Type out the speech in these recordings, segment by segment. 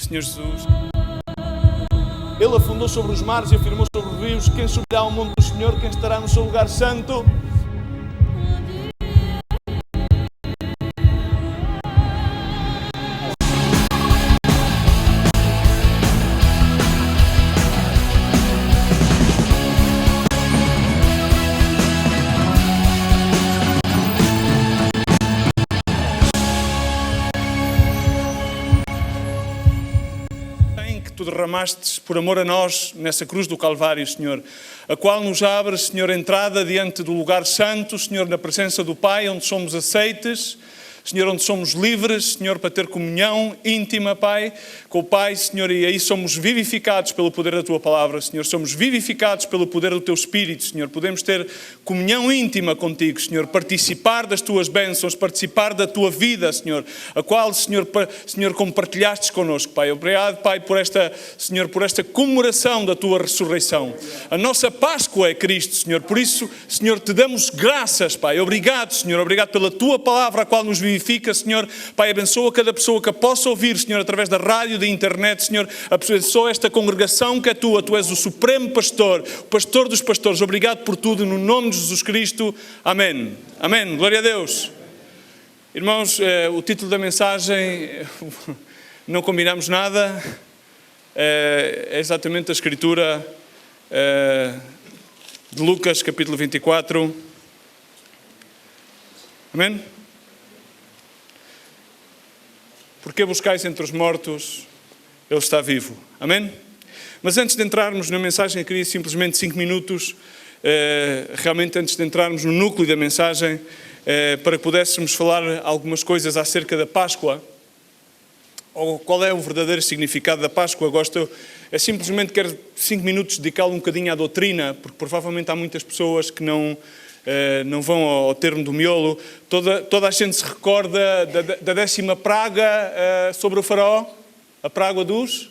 Senhor Jesus. Ele afundou sobre os mares e afirmou sobre os rios. Quem subirá ao monte do Senhor? Quem estará no seu lugar santo? Derramastes por amor a nós nessa cruz do Calvário, Senhor, a qual nos abre, Senhor, a entrada diante do lugar santo, Senhor, na presença do Pai, onde somos aceites, Senhor, onde somos livres, Senhor, para ter comunhão íntima, Pai, com o Pai, Senhor, e aí somos vivificados pelo poder da Tua Palavra, Senhor, somos vivificados pelo poder do Teu Espírito, Senhor, podemos ter comunhão íntima contigo, Senhor, participar das Tuas bênçãos, participar da Tua vida, Senhor, a qual, Senhor, compartilhastes connosco, Pai. Obrigado, Pai, por esta, Senhor, por esta comemoração da Tua ressurreição. A nossa Páscoa é Cristo, Senhor, por isso, Senhor, te damos graças, Pai. Obrigado, Senhor, obrigado pela Tua Palavra, a qual nos vivifica, Senhor. Pai, abençoa cada pessoa que a possa ouvir, Senhor, através da rádio, da internet, Senhor. Abençoa esta congregação que é Tua. Tu és o Supremo Pastor, o Pastor dos Pastores. Obrigado por tudo, no nome de Jesus Cristo. Amém. Amém. Glória a Deus. Irmãos, o título da mensagem, não combinamos nada, é exatamente a escritura de Lucas, capítulo 24. Amém? Porque buscais entre os mortos, Ele está vivo. Amém? Mas antes de entrarmos na mensagem, eu queria simplesmente 5 minutos, realmente antes de entrarmos no núcleo da mensagem, para que pudéssemos falar algumas coisas acerca da Páscoa, ou qual é o verdadeiro significado da Páscoa. Simplesmente quero 5 minutos dedicá-lo um bocadinho à doutrina, porque provavelmente há muitas pessoas que não vão ao termo do miolo. Toda a gente se recorda da 10ª praga sobre o faraó, a praga dos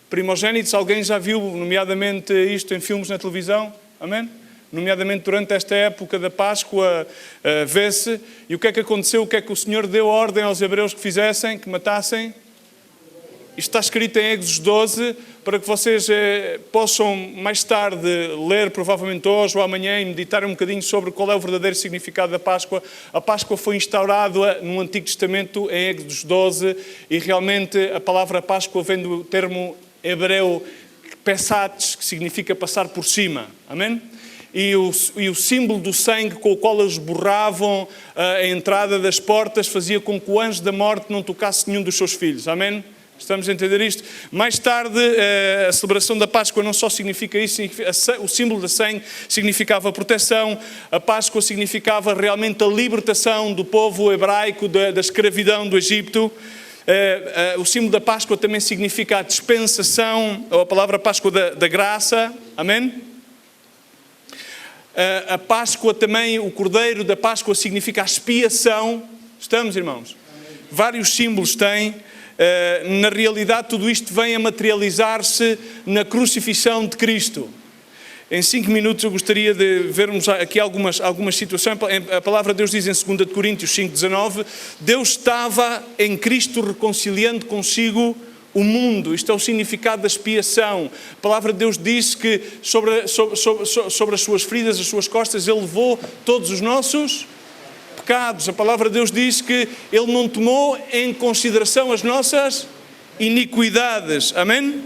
primogênitos. Alguém já viu, nomeadamente, isto em filmes na televisão? Amém? Nomeadamente durante esta época da Páscoa, vê-se. E o que é que aconteceu? O que é que o Senhor deu ordem aos hebreus que fizessem, que matassem? Isto está escrito em Êxodo 12, para que vocês possam mais tarde ler, provavelmente hoje ou amanhã, e meditar um bocadinho sobre qual é o verdadeiro significado da Páscoa. A Páscoa foi instaurada no Antigo Testamento, em Êxodo 12, e realmente a palavra Páscoa vem do termo hebreu Pesach, que significa passar por cima. Amém? E o símbolo do sangue com o qual eles borravam a entrada das portas fazia com que o anjo da morte não tocasse nenhum dos seus filhos. Amém? Estamos a entender isto? Mais tarde, a celebração da Páscoa não só significa isso, o símbolo da sangue significava proteção, a Páscoa significava realmente a libertação do povo hebraico da escravidão do Egito. O símbolo da Páscoa também significa a dispensação, ou a palavra Páscoa da graça. Amém? A Páscoa também, o cordeiro da Páscoa significa a expiação. Estamos, irmãos? Vários símbolos têm. Na realidade, tudo isto vem a materializar-se na crucifixão de Cristo. Em 5 minutos eu gostaria de vermos aqui algumas situações. A palavra de Deus diz em 2 Coríntios 5,19, Deus estava em Cristo reconciliando consigo o mundo. Isto é o significado da expiação. A palavra de Deus diz que sobre as suas feridas, as suas costas, Ele levou todos os nossos pecados. A palavra de Deus diz que Ele não tomou em consideração as nossas iniquidades. Amém?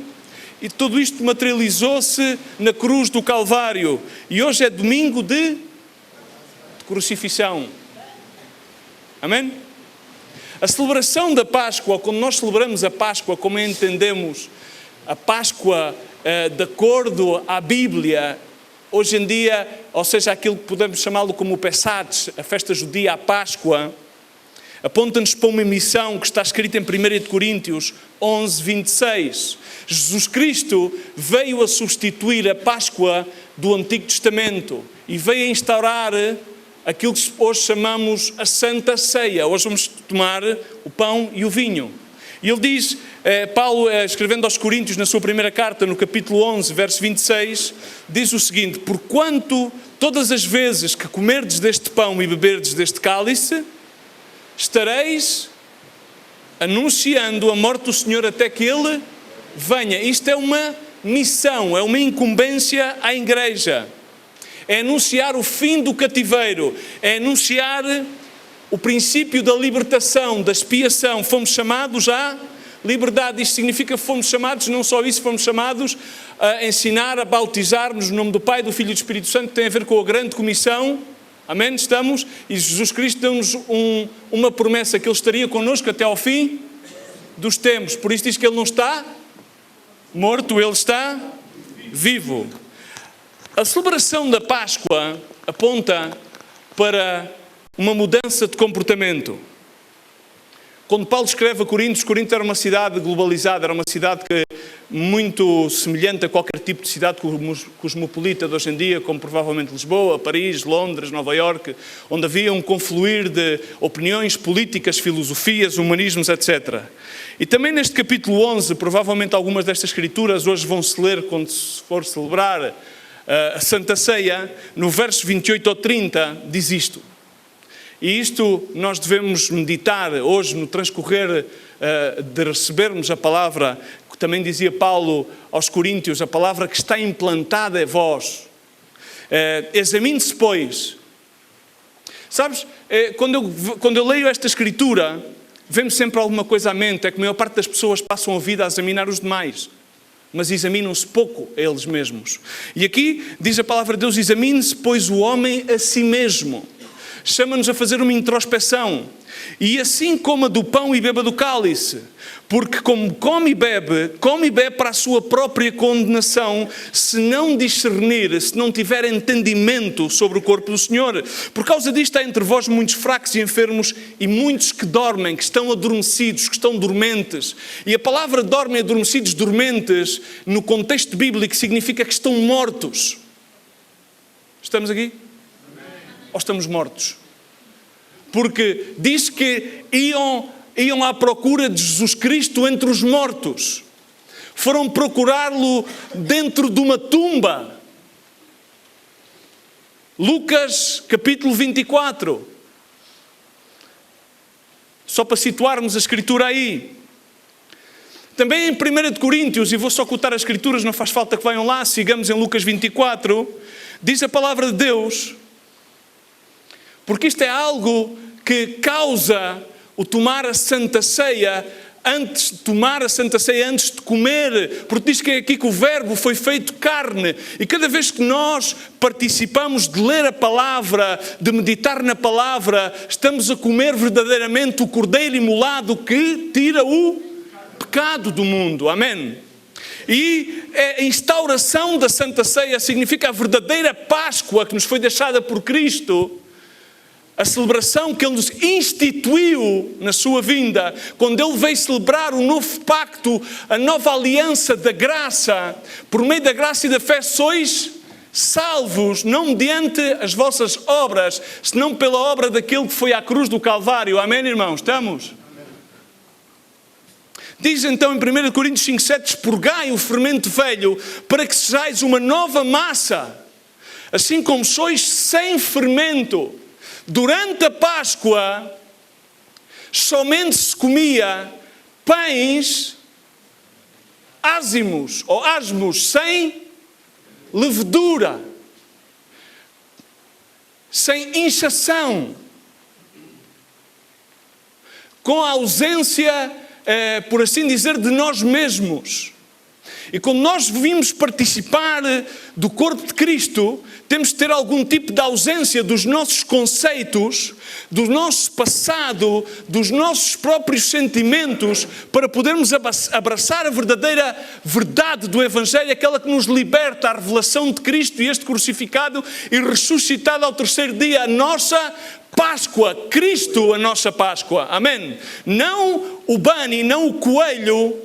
E tudo isto materializou-se na cruz do Calvário. E hoje é domingo de crucifixão. Amém? A celebração da Páscoa, quando nós celebramos a Páscoa, como entendemos a Páscoa de acordo à Bíblia, hoje em dia, ou seja, aquilo que podemos chamá-lo como o Pesach, a festa judia, a Páscoa, aponta-nos para uma missão que está escrita em 1 Coríntios 11, 26. Jesus Cristo veio a substituir a Páscoa do Antigo Testamento e veio a instaurar aquilo que hoje chamamos a Santa Ceia. Hoje vamos tomar o pão e o vinho. E ele diz, Paulo, escrevendo aos Coríntios na sua primeira carta, no capítulo 11, verso 26, diz o seguinte: porquanto todas as vezes que comerdes deste pão e beberdes deste cálice, estareis anunciando a morte do Senhor até que Ele venha. Isto é uma missão, é uma incumbência à igreja. É anunciar o fim do cativeiro, é anunciar o princípio da libertação, da expiação. Fomos chamados à liberdade. Isto significa que fomos chamados, não só isso, fomos chamados a ensinar, a bautizar-nos no nome do Pai, do Filho e do Espírito Santo, que tem a ver com a grande comissão. Amém? Estamos? E Jesus Cristo deu-nos uma promessa, que Ele estaria connosco até ao fim dos tempos. Por isso diz que Ele não está morto, Ele está vivo. A celebração da Páscoa aponta para uma mudança de comportamento. Quando Paulo escreve a Corinto era uma cidade globalizada, era uma cidade muito semelhante a qualquer tipo de cidade cosmopolita de hoje em dia, como provavelmente Lisboa, Paris, Londres, Nova Iorque, onde havia um confluir de opiniões políticas, filosofias, humanismos, etc. E também neste capítulo 11, provavelmente algumas destas escrituras hoje vão-se ler quando se for celebrar a Santa Ceia. No verso 28 ou 30 diz isto. E isto nós devemos meditar hoje no transcorrer de recebermos a palavra, que também dizia Paulo aos Coríntios, a palavra que está implantada em vós. Examine-se, pois. Sabes, quando eu leio esta escritura, vem-me sempre alguma coisa à mente, é que a maior parte das pessoas passam a vida a examinar os demais, mas examinam-se pouco a eles mesmos. E aqui diz a palavra de Deus, examine-se, pois, o homem a si mesmo. Chama-nos a fazer uma introspeção. E assim coma do pão e beba do cálice. Porque como come e bebe para a sua própria condenação, se não discernir, se não tiver entendimento sobre o corpo do Senhor. Por causa disto há entre vós muitos fracos e enfermos e muitos que dormem, que estão adormecidos, que estão dormentes. E a palavra dormem, adormecidos, dormentes, no contexto bíblico, significa que estão mortos. Estamos aqui? Ou estamos mortos? Porque diz que iam à procura de Jesus Cristo entre os mortos. Foram procurá-lo dentro de uma tumba. Lucas capítulo 24. Só para situarmos a escritura aí. Também em 1 de Coríntios, e vou só cotar as escrituras, não faz falta que venham lá, sigamos em Lucas 24, diz a palavra de Deus, porque isto é algo que causa o tomar a Santa Ceia, antes de tomar a Santa Ceia, antes de comer, porque diz que é aqui que o verbo foi feito carne, e cada vez que nós participamos de ler a palavra, de meditar na palavra, estamos a comer verdadeiramente o cordeiro imolado que tira o pecado do mundo. Amém? E a instauração da Santa Ceia significa a verdadeira Páscoa que nos foi deixada por Cristo, a celebração que Ele nos instituiu na sua vinda, quando Ele veio celebrar o novo pacto, a nova aliança da graça. Por meio da graça e da fé sois salvos, não mediante as vossas obras, senão pela obra daquele que foi à cruz do Calvário. Amém, irmãos? Estamos? Diz então em 1 Coríntios 5,7, expurgai o fermento velho, para que sejais uma nova massa, assim como sois sem fermento. Durante a Páscoa, somente se comia pães ázimos, ou asmos, sem levedura, sem inchação, com a ausência, por assim dizer, de nós mesmos. E quando nós vimos participar do corpo de Cristo, temos de ter algum tipo de ausência dos nossos conceitos, do nosso passado, dos nossos próprios sentimentos, para podermos abraçar a verdadeira verdade do Evangelho, aquela que nos liberta, a revelação de Cristo e este crucificado e ressuscitado ao terceiro dia, a nossa Páscoa, Cristo a nossa Páscoa. Amém? Não o bani, não o coelho,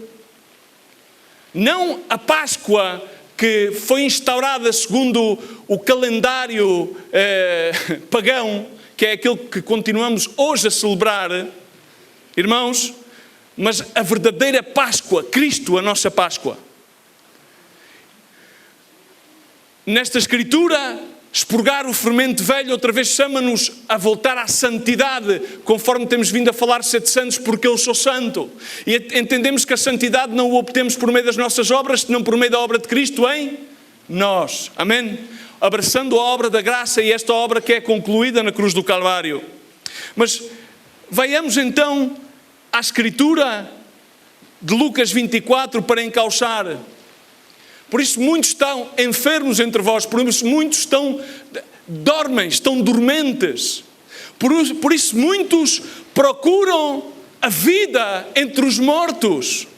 não a Páscoa que foi instaurada segundo o calendário pagão, que é aquele que continuamos hoje a celebrar, irmãos, mas a verdadeira Páscoa, Cristo, a nossa Páscoa. Nesta Escritura, expurgar o fermento velho, outra vez chama-nos a voltar à santidade, conforme temos vindo a falar, sede santos porque eu sou santo. E entendemos que a santidade não o obtemos por meio das nossas obras, senão por meio da obra de Cristo em nós. Amém? Abraçando a obra da graça e esta obra que é concluída na cruz do Calvário. Mas venhamos então à Escritura de Lucas 24 para encauçar. Por isso muitos estão enfermos entre vós, por isso muitos dormem, estão dormentes. Por isso muitos procuram a vida entre os mortos.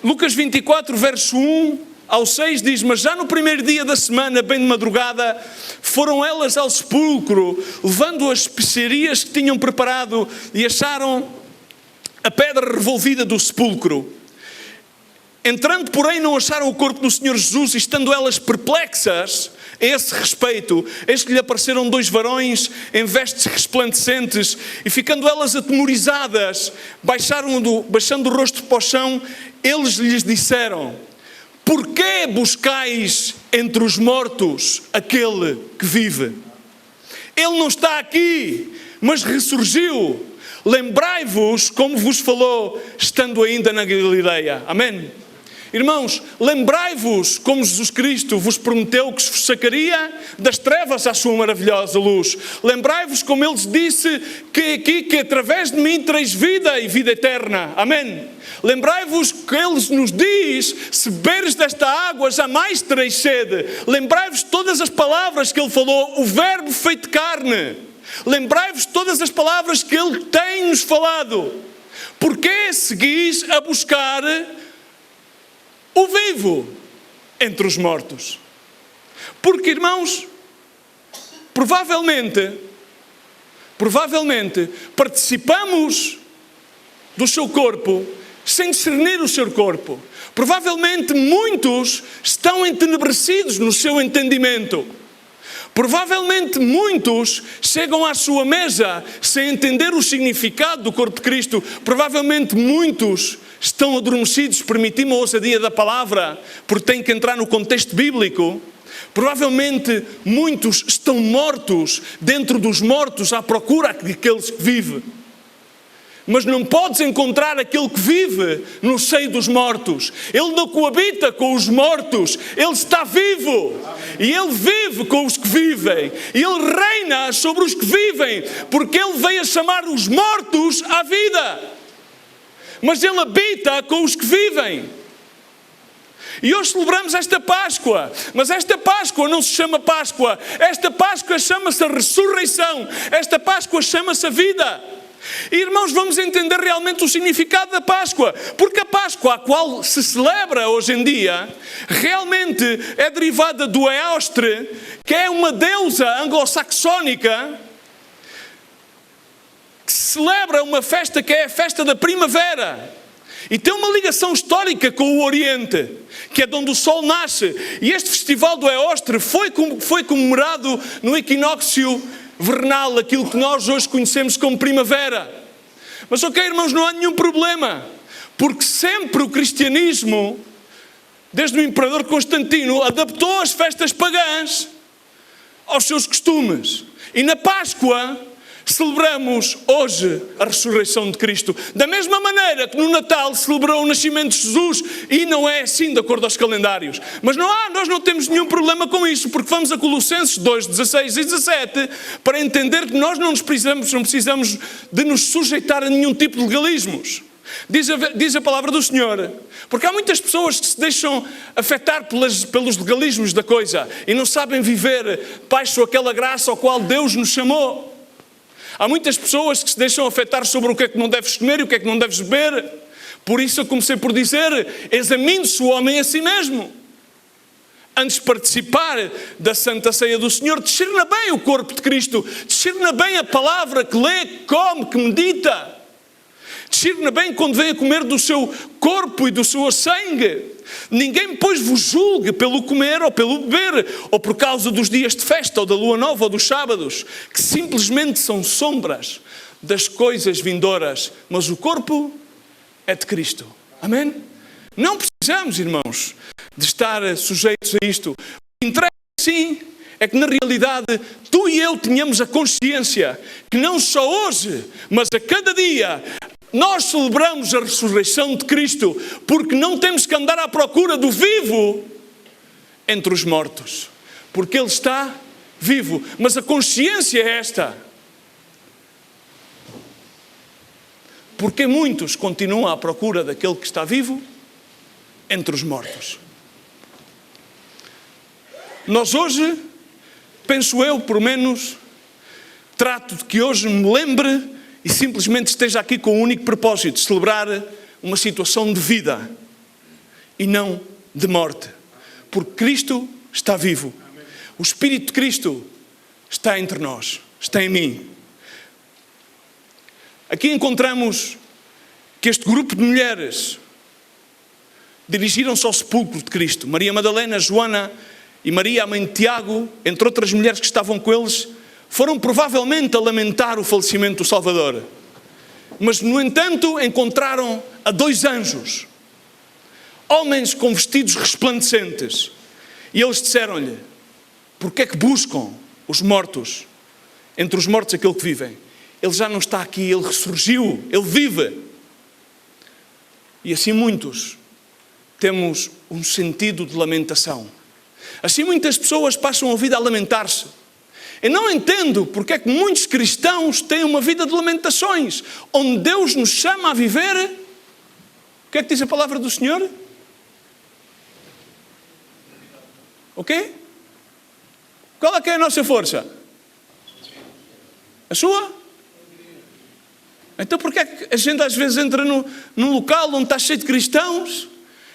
Lucas 24, verso 1 ao 6 diz: mas já no primeiro dia da semana, bem de madrugada, foram elas ao sepulcro, levando as especiarias que tinham preparado, e acharam a pedra revolvida do sepulcro. Entrando, porém, não acharam o corpo do Senhor Jesus, e estando elas perplexas a esse respeito, eis que lhe apareceram 2 varões em vestes resplandecentes, e ficando elas atemorizadas, baixando o rosto para o chão, eles lhes disseram: porquê buscais entre os mortos aquele que vive? Ele não está aqui, mas ressurgiu. Lembrai-vos como vos falou, estando ainda na Galileia. Amém? Irmãos, lembrai-vos como Jesus Cristo vos prometeu que vos sacaria das trevas à sua maravilhosa luz. Lembrai-vos como Ele disse que através de mim tereis vida e vida eterna. Amém? Lembrai-vos que Ele nos diz: se beberes desta água jamais tereis sede. Lembrai-vos todas as palavras que Ele falou, o verbo feito carne. Lembrai-vos todas as palavras que Ele tem-nos falado. Porquê seguis a buscar o vivo entre os mortos? Porque, irmãos, provavelmente participamos do seu corpo sem discernir o seu corpo. Provavelmente muitos estão entenebrecidos no seu entendimento. Provavelmente muitos chegam à sua mesa sem entender o significado do corpo de Cristo. Provavelmente muitos estão adormecidos, permitimos a ousadia da palavra, porque têm que entrar no contexto bíblico. Provavelmente muitos estão mortos, dentro dos mortos, à procura daqueles que vivem. Mas não podes encontrar aquele que vive no seio dos mortos. Ele não coabita com os mortos. Ele está vivo. E Ele vive com os que vivem. E Ele reina sobre os que vivem. Porque Ele veio a chamar os mortos à vida. Mas Ele habita com os que vivem. E hoje celebramos esta Páscoa. Mas esta Páscoa não se chama Páscoa. Esta Páscoa chama-se a ressurreição. Esta Páscoa chama-se a vida. E, irmãos, vamos entender realmente o significado da Páscoa, porque a Páscoa a qual se celebra hoje em dia realmente é derivada do Eostre, que é uma deusa anglo-saxónica que celebra uma festa que é a festa da primavera e tem uma ligação histórica com o Oriente, que é de onde o Sol nasce. E este festival do Eostre foi comemorado no equinócio vernal, aquilo que nós hoje conhecemos como primavera. Mas ok, irmãos, não há nenhum problema, porque sempre o cristianismo, desde o imperador Constantino, adaptou as festas pagãs aos seus costumes. E na Páscoa celebramos hoje a ressurreição de Cristo, da mesma maneira que no Natal celebrou o nascimento de Jesus, e não é assim de acordo aos calendários. Mas nós não temos nenhum problema com isso, porque vamos a Colossenses 2, 16 e 17 para entender que nós não precisamos de nos sujeitar a nenhum tipo de legalismos. Diz a palavra do Senhor, porque há muitas pessoas que se deixam afetar pelos legalismos da coisa e não sabem viver baixo aquela graça ao qual Deus nos chamou. Há muitas pessoas que se deixam afetar sobre o que é que não deves comer e o que é que não deves beber. Por isso eu comecei por dizer: examine-se o homem a si mesmo. Antes de participar da Santa Ceia do Senhor, discerna bem o corpo de Cristo, discerna bem a palavra que lê, que come, que medita. Discerna bem quando vem a comer do seu corpo e do seu sangue. Ninguém, pois, vos julgue pelo comer ou pelo beber, ou por causa dos dias de festa, ou da lua nova, ou dos sábados, que simplesmente são sombras das coisas vindouras, mas o corpo é de Cristo. Amém? Não precisamos, irmãos, de estar sujeitos a isto. O que interessa, sim, é que na realidade tu e eu tenhamos a consciência que não só hoje, mas a cada dia, nós celebramos a ressurreição de Cristo, porque não temos que andar à procura do vivo entre os mortos, porque Ele está vivo. Mas a consciência é esta. Porque muitos continuam à procura daquele que está vivo entre os mortos. Nós hoje, penso eu, por menos, trato de que hoje me lembre e simplesmente esteja aqui com o único propósito de celebrar uma situação de vida e não de morte. Porque Cristo está vivo. O Espírito de Cristo está entre nós, está em mim. Aqui encontramos que este grupo de mulheres dirigiram-se ao sepulcro de Cristo. Maria Madalena, Joana e Maria, a mãe de Tiago, entre outras mulheres que estavam com eles, foram provavelmente a lamentar o falecimento do Salvador. Mas, no entanto, encontraram a 2 anjos, homens com vestidos resplandecentes. E eles disseram-lhe: porque é que buscam os mortos, entre os mortos aquele que vivem? Ele já não está aqui, Ele ressurgiu, Ele vive. E assim muitos temos um sentido de lamentação. Assim muitas pessoas passam a vida a lamentar-se. Eu não entendo porque é que muitos cristãos têm uma vida de lamentações, onde Deus nos chama a viver. O que é que diz a palavra do Senhor? O quê? Qual é que é a nossa força? A sua? Então porquê é que a gente às vezes entra num local onde está cheio de cristãos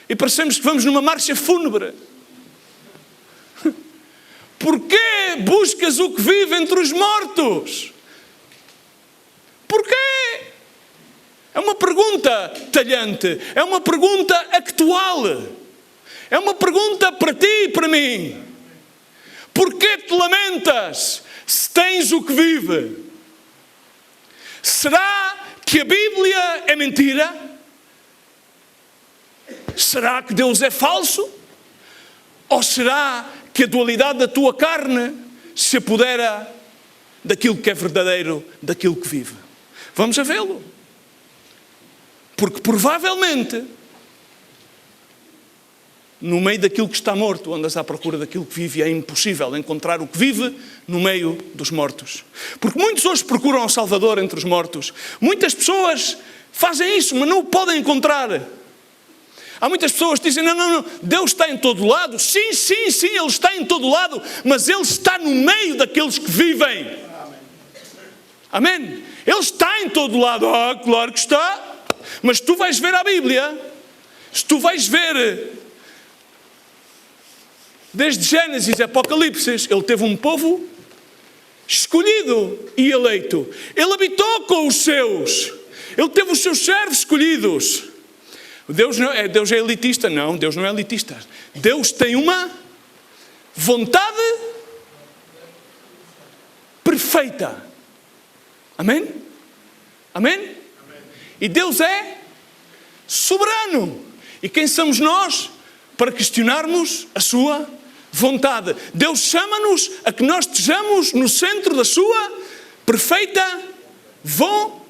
e parecemos que vamos numa marcha fúnebre? Porquê buscas o que vive entre os mortos? Porquê? É uma pergunta talhante, é uma pergunta actual, é uma pergunta para ti e para mim. Porquê te lamentas se tens o que vive? Será que a Bíblia é mentira? Será que Deus é falso? Ou será que a dualidade da tua carne se apodera daquilo que é verdadeiro, daquilo que vive? Vamos a vê-lo. Porque provavelmente, no meio daquilo que está morto, andas à procura daquilo que vive, e é impossível encontrar o que vive no meio dos mortos. Porque muitos hoje procuram o Salvador entre os mortos. Muitas pessoas fazem isso, mas não o podem encontrar. Há muitas pessoas que dizem: não, Deus está em todo lado. Sim, Ele está em todo lado, mas Ele está no meio daqueles que vivem. Amém? Ele está em todo lado. Claro que está. Mas tu vais ver a Bíblia, se tu vais ver desde Gênesis e Apocalipse, Ele teve um povo escolhido e eleito. Ele habitou com os seus. Ele teve os seus servos escolhidos. Deus é elitista? Não, Deus não é elitista. Deus tem uma vontade perfeita. Amém? Amém? E Deus é soberano. E quem somos nós para questionarmos a sua vontade? Deus chama-nos a que nós estejamos no centro da sua perfeita vontade.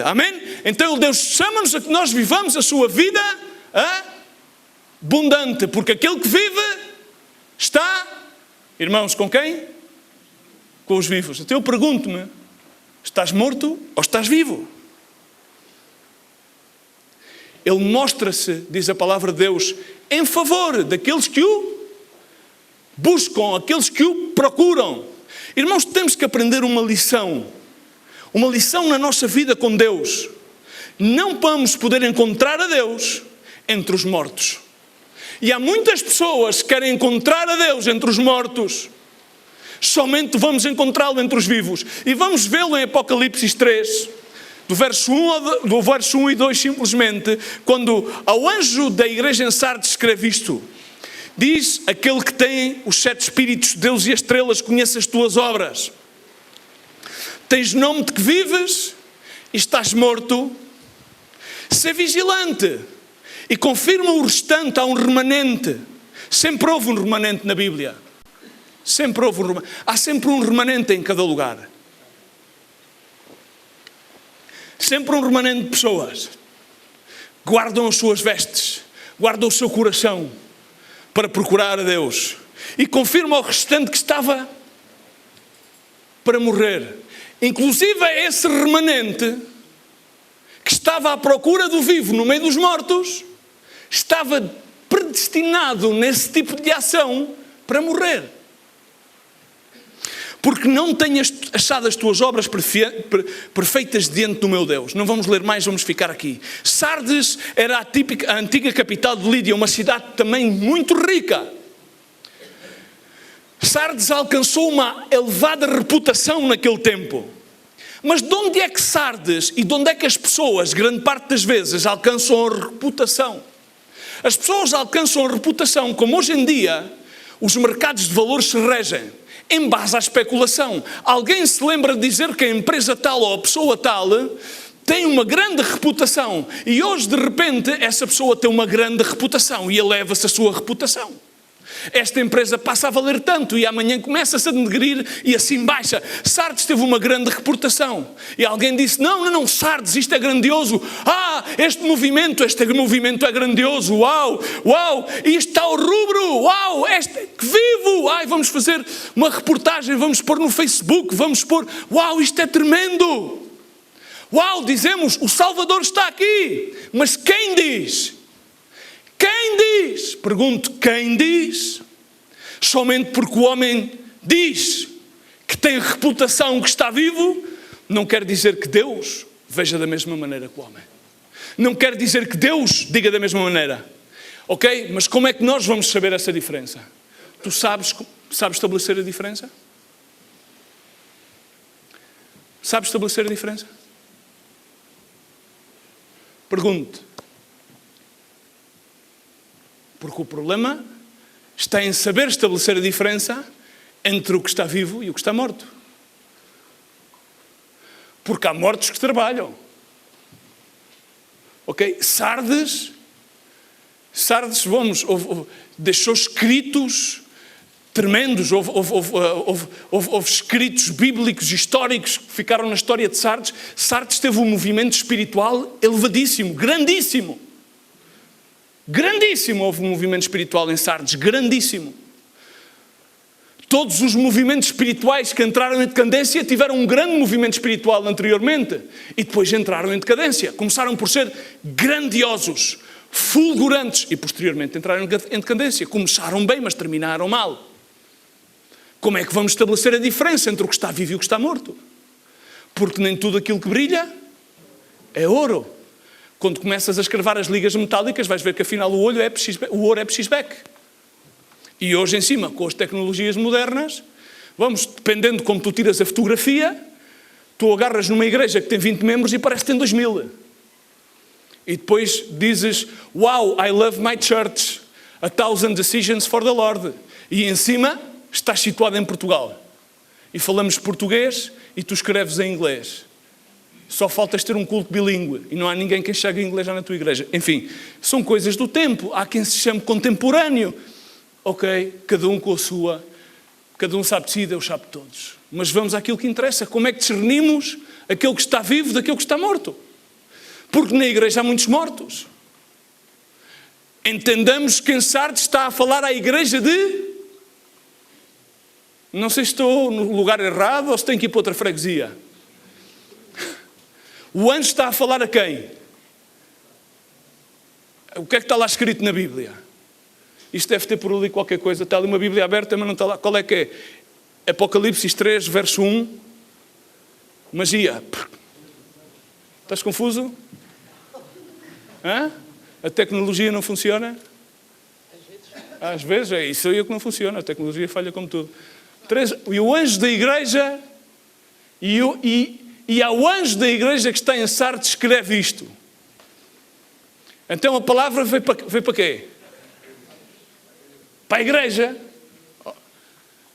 Amém? Então Deus chama-nos a que nós vivamos a sua vida abundante. Porque aquele que vive está, irmãos, com quem? Com os vivos. Então eu pergunto-me: estás morto ou estás vivo? Ele mostra-se, diz a palavra de Deus, em favor daqueles que o buscam, aqueles que o procuram. Irmãos, temos que aprender uma lição na nossa vida com Deus. Não vamos poder encontrar a Deus entre os mortos. E há muitas pessoas que querem encontrar a Deus entre os mortos. Somente vamos encontrá-lo entre os vivos. E vamos vê-lo em Apocalipse 3. Do verso 1 e 2, simplesmente, quando ao anjo da igreja em Sardes escreve isto: diz: aquele que tem os 7 espíritos de Deus e as estrelas conhece as tuas obras. Tens nome de que vives e estás morto. Sê vigilante e confirma o restante. Há um remanente. Sempre houve um remanente na Bíblia. Há sempre um remanente em cada lugar. Sempre um remanente de pessoas que guardam as suas vestes, guardam o seu coração para procurar a Deus. E confirma ao restante que estava para morrer. Inclusive esse remanente que estava à procura do vivo no meio dos mortos, estava predestinado nesse tipo de ação para morrer. Porque não tenho achado as tuas obras perfeitas diante do meu Deus. Não vamos ler mais, vamos ficar aqui. Sardes era a antiga capital de Lídia, uma cidade também muito rica. Sardes alcançou uma elevada reputação naquele tempo. Mas de onde é que Sardes e de onde é que as pessoas, grande parte das vezes, alcançam a reputação? As pessoas alcançam a reputação, como hoje em dia os mercados de valores se regem em base à especulação. Alguém se lembra de dizer que a empresa tal ou a pessoa tal tem uma grande reputação e hoje de repente essa pessoa tem uma grande reputação e eleva-se a sua reputação. Esta empresa passa a valer tanto e amanhã começa-se a denegrir e assim baixa. Sardes teve uma grande reputação. E alguém disse, não, Sardes, isto é grandioso. Este movimento é grandioso. Uau, isto está ao rubro. Uau, que vivo. Vamos fazer uma reportagem, vamos pôr no Facebook, uau, isto é tremendo. Uau, dizemos, o Salvador está aqui. Mas quem diz? Quem diz? Pergunto, quem diz? Somente porque o homem diz que tem reputação, que está vivo, não quer dizer que Deus veja da mesma maneira que o homem. Não quer dizer que Deus diga da mesma maneira. Ok? Mas como é que nós vamos saber essa diferença? Tu sabes estabelecer a diferença? Sabes estabelecer a diferença? Pergunto. Porque o problema está em saber estabelecer a diferença entre o que está vivo e o que está morto. Porque há mortos que trabalham. Ok? Sardes, deixou escritos tremendos. Houve escritos bíblicos, históricos, que ficaram na história de Sardes. Sardes teve um movimento espiritual elevadíssimo, grandíssimo. Grandíssimo, houve um movimento espiritual em Sardes, grandíssimo. Todos os movimentos espirituais que entraram em decadência tiveram um grande movimento espiritual anteriormente e depois entraram em decadência. Começaram por ser grandiosos, fulgurantes e posteriormente entraram em decadência. Começaram bem, mas terminaram mal. Como é que vamos estabelecer a diferença entre o que está vivo e o que está morto? Porque nem tudo aquilo que brilha é ouro. Quando começas a escrevar as ligas metálicas, vais ver que afinal o ouro é PX-BEC. E hoje em cima, com as tecnologias modernas, dependendo de como tu tiras a fotografia, tu agarras numa igreja que tem 20 membros e parece que tem 2000. E depois dizes, wow, I love my church, 1,000 decisions for the Lord. E em cima estás situado em Portugal. E falamos português e tu escreves em inglês. Só faltas ter um culto bilíngue e não há ninguém que chegue a inglês já na tua igreja. Enfim, são coisas do tempo. Há quem se chame contemporâneo. Ok, cada um com a sua, cada um sabe de si, Deus sabe de todos. Mas vamos àquilo que interessa. Como é que discernimos aquele que está vivo daquele que está morto? Porque na igreja há muitos mortos. Entendamos que em Sardes está a falar à igreja de... Não sei se estou no lugar errado ou se tenho que ir para outra freguesia. O anjo está a falar a quem? O que é que está lá escrito na Bíblia? Isto deve ter por ali qualquer coisa. Está ali uma Bíblia aberta, mas não está lá. Qual é que é? Apocalipse 3, verso 1. Magia. Estás confuso? Hã? A tecnologia não funciona? Às vezes é isso aí que não funciona. A tecnologia falha como tudo. E o anjo da igreja... E ao anjo da igreja que está em Sardes escreve isto. Então a palavra veio para quê? Para a igreja.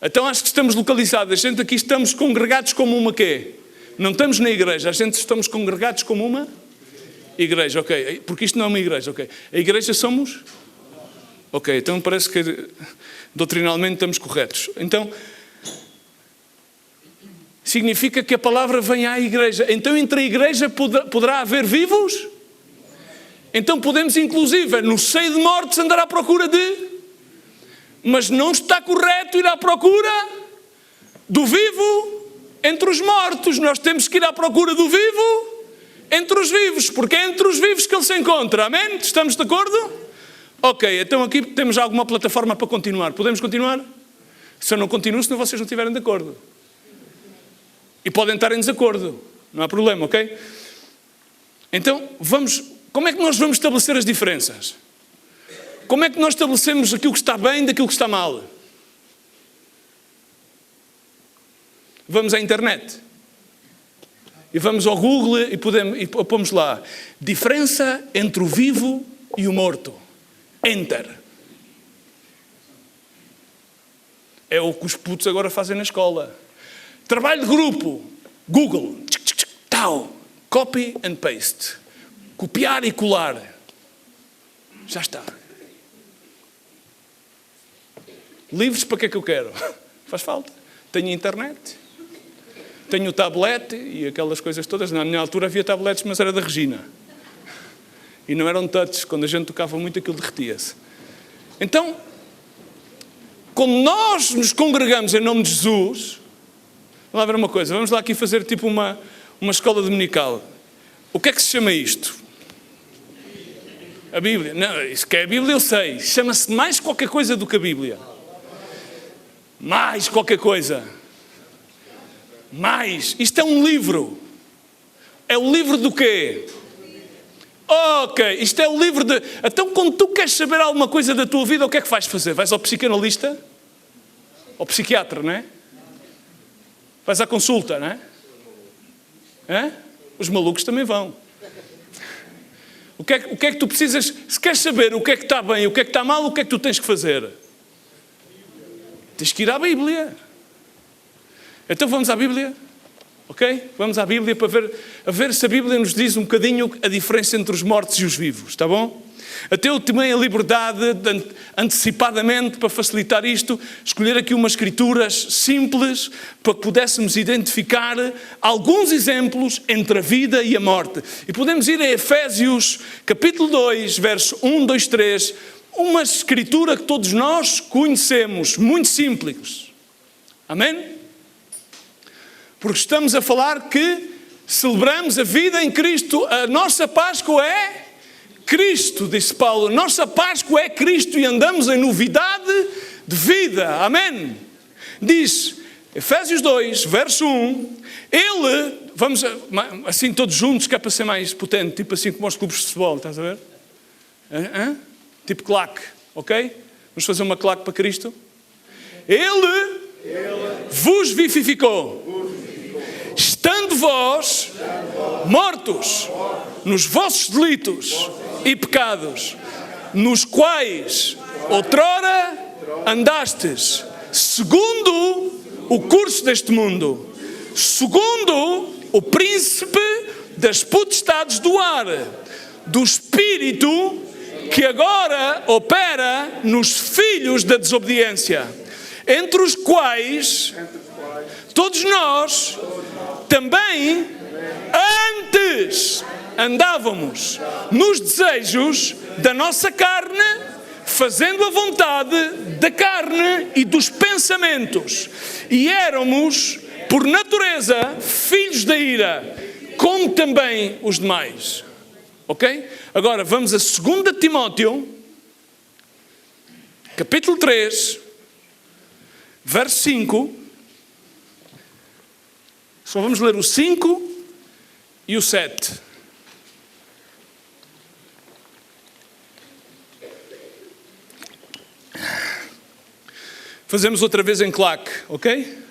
Então acho que estamos localizados. A gente aqui estamos congregados como uma quê? Não estamos na igreja. A gente estamos congregados como uma igreja, ok? Porque isto não é uma igreja, ok? A igreja somos Ok, então parece que doutrinalmente estamos corretos. Então, significa que a palavra vem à igreja. Então entre a igreja poderá haver vivos? Então podemos inclusive no seio de mortos andar à procura de... Mas não está correto ir à procura do vivo entre os mortos. Nós temos que ir à procura do vivo entre os vivos, porque é entre os vivos que ele se encontra. Amém? Estamos de acordo? Ok, então aqui temos alguma plataforma para continuar. Podemos continuar? Se eu não continuo, se vocês não estiverem de acordo. E podem estar em desacordo. Não há problema, ok? Então, como é que nós vamos estabelecer as diferenças? Como é que nós estabelecemos aquilo que está bem daquilo que está mal? Vamos à internet. E vamos ao Google e pomos lá. Diferença entre o vivo e o morto. Enter. É o que os putos agora fazem na escola. Trabalho de grupo. Google. Tal. Copy and paste. Copiar e colar. Já está. Livros para que é que eu quero? Faz falta. Tenho internet. Tenho o tablet e aquelas coisas todas. Na minha altura havia tablets, mas era da Regina. E não eram touch. Quando a gente tocava muito, aquilo derretia-se. Então, quando nós nos congregamos em nome de Jesus, vamos lá ver uma coisa. Vamos lá aqui fazer tipo uma escola dominical. O que é que se chama isto? A Bíblia. Não, isso que é a Bíblia eu sei. Chama-se mais qualquer coisa do que a Bíblia. Mais qualquer coisa. Mais. Isto é um livro. É o livro do quê? Ok, isto é o livro de... Então, quando tu queres saber alguma coisa da tua vida, o que é que vais fazer? Vais ao psicanalista? Ao psiquiatra, não é? Vais à consulta, não é? Hã? Os malucos também vão. O que é que tu precisas... Se queres saber o que é que está bem e o que é que está mal, o que é que tu tens que fazer? Tens que ir à Bíblia. Então vamos à Bíblia? Ok? Vamos à Bíblia para ver se a Bíblia nos diz um bocadinho a diferença entre os mortos e os vivos. Está bom? Até eu tomei a liberdade, antecipadamente, para facilitar isto, escolher aqui umas escrituras simples para que pudéssemos identificar alguns exemplos entre a vida e a morte. E podemos ir a Efésios, capítulo 2, verso 1, 2, 3, uma escritura que todos nós conhecemos, muito simples. Amém? Porque estamos a falar que celebramos a vida em Cristo. A nossa Páscoa é Cristo, disse Paulo. A nossa Páscoa é Cristo e andamos em novidade de vida. Amém? Diz Efésios 2, verso 1. Ele, vamos assim todos juntos, que é para ser mais potente, tipo assim como os clubes de futebol, estás a ver? Tipo claque, ok? Vamos fazer uma claque para Cristo. Ele vos vivificou, estando vós mortos nos vossos delitos e pecados, nos quais outrora andastes, segundo o curso deste mundo, segundo o príncipe das potestades do ar, do espírito que agora opera nos filhos da desobediência, entre os quais todos nós também antes andávamos nos desejos da nossa carne, fazendo a vontade da carne e dos pensamentos, e éramos por natureza filhos da ira, como também os demais. Ok? Agora vamos a 2 Timóteo, capítulo 3, verso 5. Só vamos ler o 5 e o 7. Fazemos outra vez em claque, ok?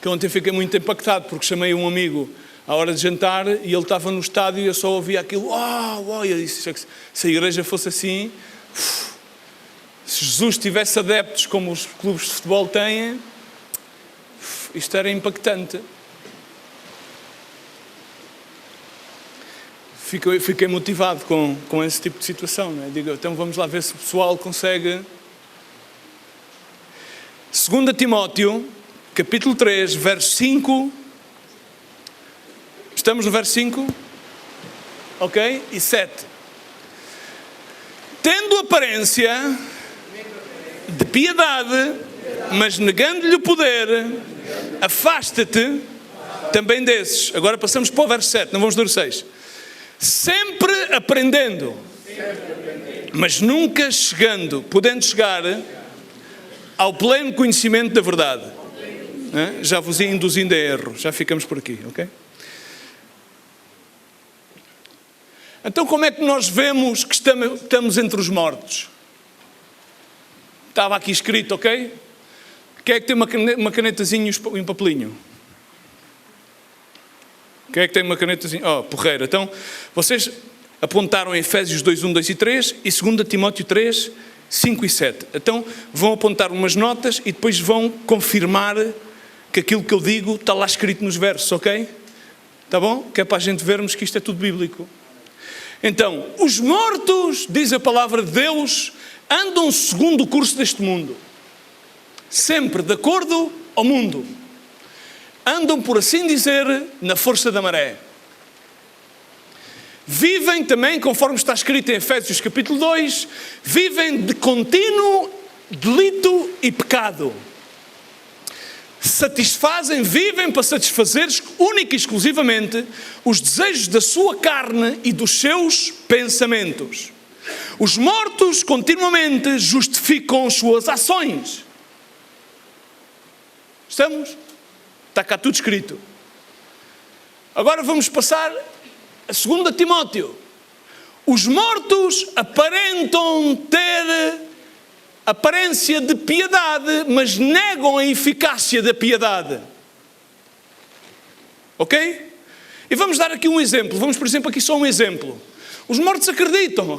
Que ontem fiquei muito impactado porque chamei um amigo à hora de jantar e ele estava no estádio e eu só ouvia aquilo. E eu disse, se a igreja fosse assim, se Jesus tivesse adeptos como os clubes de futebol têm, isto era impactante. Fiquei motivado com esse tipo de situação, não é? Digo, então vamos lá ver se o pessoal consegue. 2 Timóteo, capítulo 3, verso 5. Estamos no verso 5? Ok? E 7. Tendo aparência de piedade, mas negando-lhe o poder, afasta-te também desses. Agora passamos para o verso 7, não vamos ler o 6. Sempre aprendendo, mas nunca chegando, podendo chegar ao pleno conhecimento da verdade. Já vos ia induzindo a erro, já ficamos por aqui, ok? Então como é que nós vemos que estamos entre os mortos? Estava aqui escrito, ok? Quem é que tem uma canetazinha e um papelinho? Quem é que tem uma canetazinha? Oh, porreira. Então, vocês apontaram em Efésios 2, 1, 2 e 3 e 2 Timóteo 3, 5 e 7. Então, vão apontar umas notas e depois vão confirmar que aquilo que eu digo está lá escrito nos versos, ok? Está bom? Que é para a gente vermos que isto é tudo bíblico. Então, os mortos, diz a palavra de Deus, andam segundo o curso deste mundo. Sempre de acordo ao mundo. Andam, por assim dizer, na força da maré. Vivem também, conforme está escrito em Efésios capítulo 2, vivem de contínuo delito e pecado. Vivem para satisfazer única e exclusivamente os desejos da sua carne e dos seus pensamentos. Os mortos continuamente justificam as suas ações. Estamos? Está cá tudo escrito. Agora vamos passar a 2 Timóteo. Os mortos aparentam ter aparência de piedade, mas negam a eficácia da piedade. Ok? E vamos dar aqui um exemplo. Vamos, por exemplo, aqui só um exemplo. Os mortos acreditam, não é?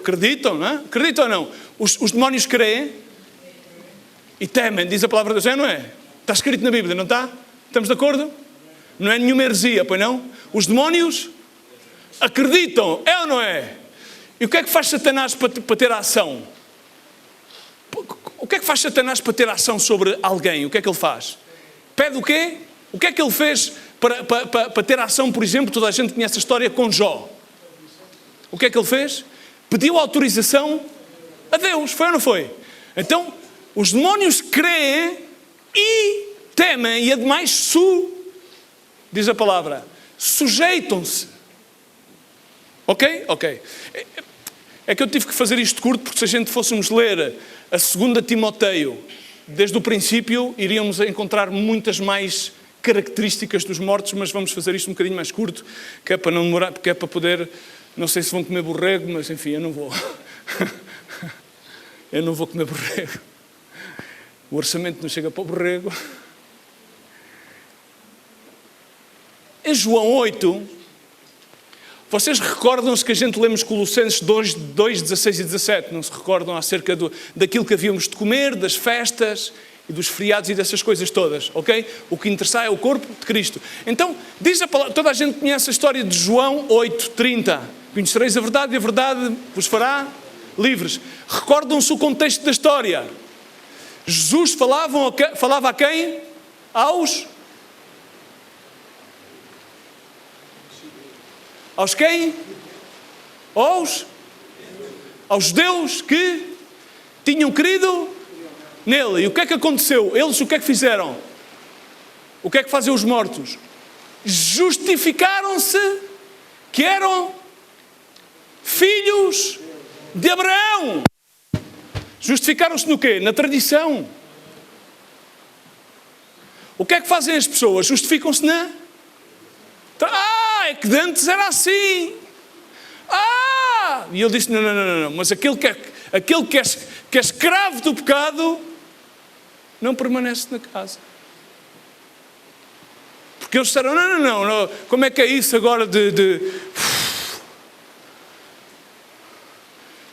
Acreditam ou não? Os demónios creem e temem, diz a palavra de Deus, não é? Está escrito na Bíblia, não está? Estamos de acordo? Não é nenhuma heresia, pois não? Os demónios acreditam, é ou não é? E o que é que faz Satanás para ter ação? O que é que faz Satanás para ter ação sobre alguém? O que é que ele faz? Pede o quê? O que é que ele fez para ter ação, por exemplo, toda a gente conhece a história com Jó. O que é que ele fez? Pediu autorização a Deus, foi ou não foi? Então, os demónios creem e temem, e ademais diz a palavra, sujeitam-se. Ok? Ok. É que eu tive que fazer isto curto, porque se a gente fôssemos ler a 2 Timóteo, desde o princípio, iríamos encontrar muitas mais características dos mortos, mas vamos fazer isto um bocadinho mais curto, que é para não demorar, porque é para poder, não sei se vão comer borrego, mas enfim, eu não vou. Eu não vou comer borrego. O orçamento não chega para o borrego. Em João 8, vocês recordam-se que a gente lemos Colossenses 2, 16 e 17, não se recordam acerca daquilo que havíamos de comer, das festas e dos feriados e dessas coisas todas, ok? O que interessa é o corpo de Cristo. Então, diz a palavra, toda a gente conhece a história de João 8, 30. Conhecereis a verdade e a verdade vos fará livres. Recordam-se o contexto da história. Jesus falava a quem? Aos quem? Aos judeus que tinham crido nele. E o que é que aconteceu? Eles o que é que fizeram? O que é que fazem os mortos? Justificaram-se que eram filhos de Abraão. Justificaram-se no quê? Na tradição. O que é que fazem as pessoas? Justificam-se na... é que de antes era assim. E ele disse, não, mas aquele que é escravo do pecado, não permanece na casa. Porque eles disseram, não, como é que é isso agora de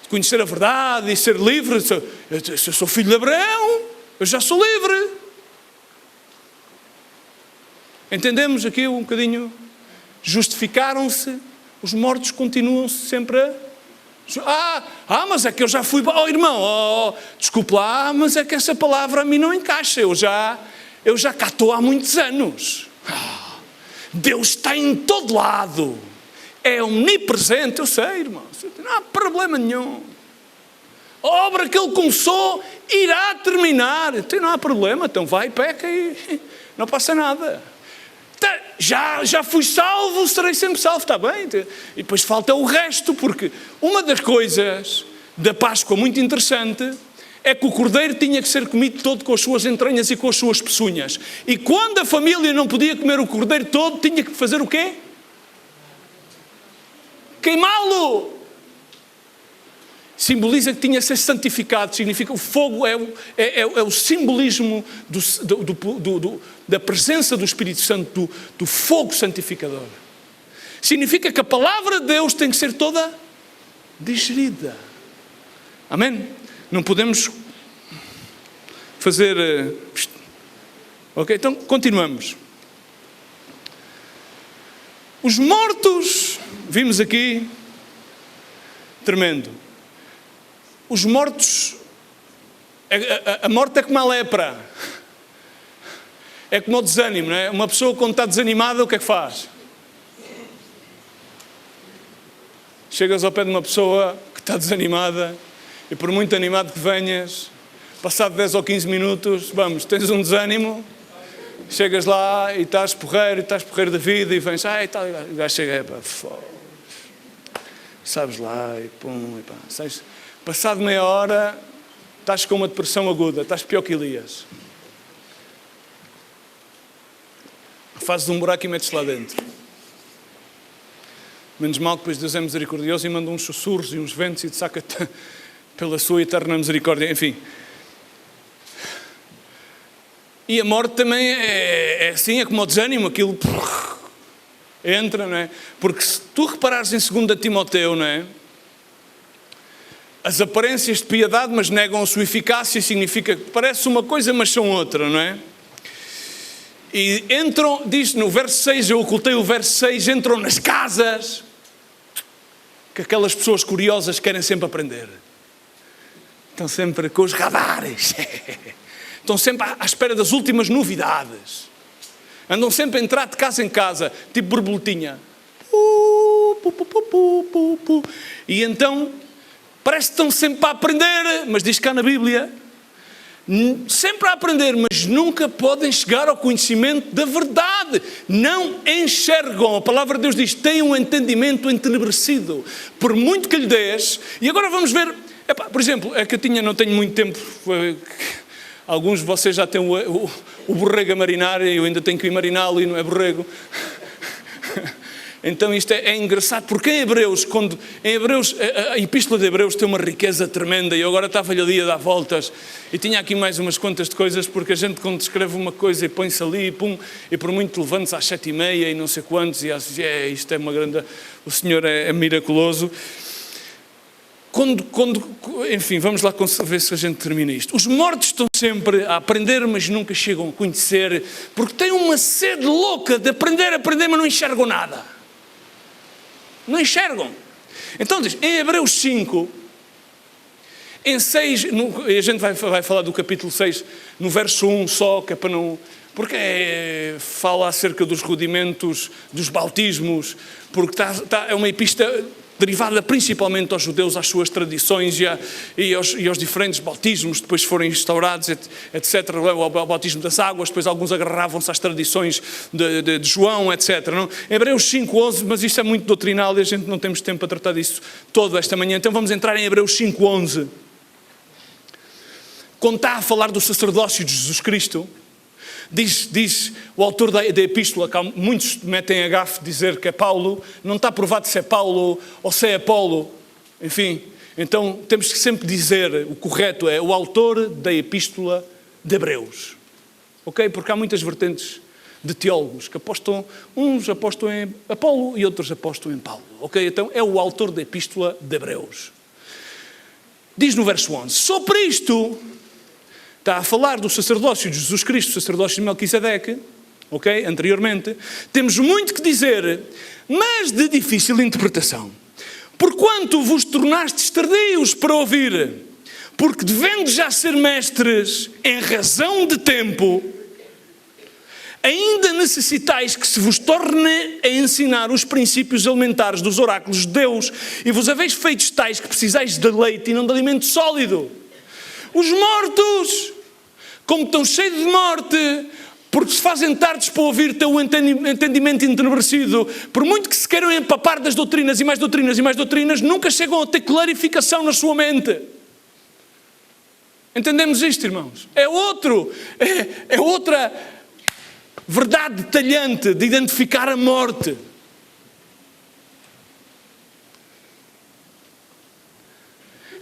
conhecer a verdade e ser livre? Eu sou filho de Abraão, eu já sou livre. Entendemos aqui um bocadinho? Justificaram-se, Os mortos continuam sempre mas é que eu já fui... irmão, desculpe lá, mas é que essa palavra a mim não encaixa. Eu já cá estou há muitos anos. Deus está em todo lado. É omnipresente, eu sei, irmão. Não há problema nenhum. A obra que Ele começou irá terminar. Então não há problema, então vai, peca e não passa nada. Já fui salvo, serei sempre salvo, está bem? E depois falta o resto, porque uma das coisas da Páscoa muito interessante é que o cordeiro tinha que ser comido todo com as suas entranhas e com as suas peçunhas. E quando a família não podia comer o cordeiro todo, tinha que fazer o quê? Queimá-lo! Simboliza que tinha que ser santificado, significa o fogo é o simbolismo da presença do Espírito Santo, do fogo santificador. Significa que a palavra de Deus tem que ser toda digerida. Amém? Não podemos fazer... Ok, então continuamos. Os mortos, vimos aqui, tremendo. Os mortos, a morte é como a lepra, é como o desânimo, não é? Uma pessoa quando está desanimada, o que é que faz? Chegas ao pé de uma pessoa que está desanimada e por muito animado que venhas, passado 10 ou 15 minutos, tens um desânimo, chegas lá e estás porreiro da vida e vens, e tal, e o gajo chega, sabes lá, e pum, e pá, sabes... Passado meia hora, estás com uma depressão aguda, estás pior que Elias. Fazes um buraco e metes-te lá dentro. Menos mal que depois Deus é misericordioso e manda uns sussurros e uns ventos e te saca-te pela sua eterna misericórdia. Enfim. E a morte também é assim, é como o desânimo, aquilo entra, não é? Porque se tu reparares em 2 Timóteo, não é? As aparências de piedade, mas negam a sua eficácia, significa que parece uma coisa, mas são outra, não é? E entram, diz no verso 6, eu ocultei o verso 6, entram nas casas, que aquelas pessoas curiosas querem sempre aprender. Estão sempre com os radares, estão sempre à espera das últimas novidades. Andam sempre a entrar de casa em casa, tipo borboletinha. E então... parece que estão sempre a aprender, mas diz cá na Bíblia, sempre a aprender, mas nunca podem chegar ao conhecimento da verdade. Não enxergam. A palavra de Deus diz, têm um entendimento entenebrecido. Por muito que lhe des, e agora vamos ver, por exemplo, é que não tenho muito tempo, alguns de vocês já têm o borrego a marinar, e eu ainda tenho que ir mariná-lo e não é borrego. Então isto é engraçado, porque em Hebreus, a Epístola de Hebreus tem uma riqueza tremenda, e eu agora estava-lhe ali a dar voltas, e tinha aqui mais umas quantas de coisas, porque a gente quando escreve uma coisa e põe-se ali, e por muito levantes às 7h30 e não sei quantos, e isto é uma grande... O Senhor é miraculoso. Enfim, vamos lá ver se a gente termina isto. Os mortos estão sempre a aprender, mas nunca chegam a conhecer, porque têm uma sede louca de aprender, mas não enxergam nada. Não enxergam. Então diz, em Hebreus 5, em 6, a gente vai falar do capítulo 6, no verso 1 só, que é para não... Porque fala acerca dos rudimentos, dos bautismos, porque é uma epístola derivada principalmente aos judeus, às suas tradições e aos diferentes bautismos, depois forem instaurados, etc. O bautismo das águas, depois alguns agarravam-se às tradições de João, etc. Não? Hebreus 5:11, mas isto é muito doutrinal e a gente não temos tempo para tratar disso todo esta manhã. Então vamos entrar em Hebreus 5:11. Quando está a falar do sacerdócio de Jesus Cristo, diz o autor da epístola, que muitos metem a gafe de dizer que é Paulo, não está provado se é Paulo ou se é Apolo, enfim, então temos que sempre dizer, o correto é o autor da epístola de Hebreus, ok? Porque há muitas vertentes de teólogos que uns apostam em Apolo e outros apostam em Paulo, ok? Então é o autor da epístola de Hebreus. Diz no verso 11, sobre isto... Está a falar do sacerdócio de Jesus Cristo, o sacerdócio de Melquisedeque, ok? Anteriormente, temos muito que dizer, mas de difícil interpretação. Porquanto vos tornastes tardios para ouvir, porque devendo já ser mestres em razão de tempo, ainda necessitais que se vos torne a ensinar os princípios elementares dos oráculos de Deus, e vos haveis feito tais que precisais de leite e não de alimento sólido. Os mortos, como estão cheios de morte, porque se fazem tardes para ouvir teu entendimento entenebrecido, por muito que se queiram empapar das doutrinas e mais doutrinas e mais doutrinas, nunca chegam a ter clarificação na sua mente. Entendemos isto, irmãos? É outra verdade detalhante de identificar a morte.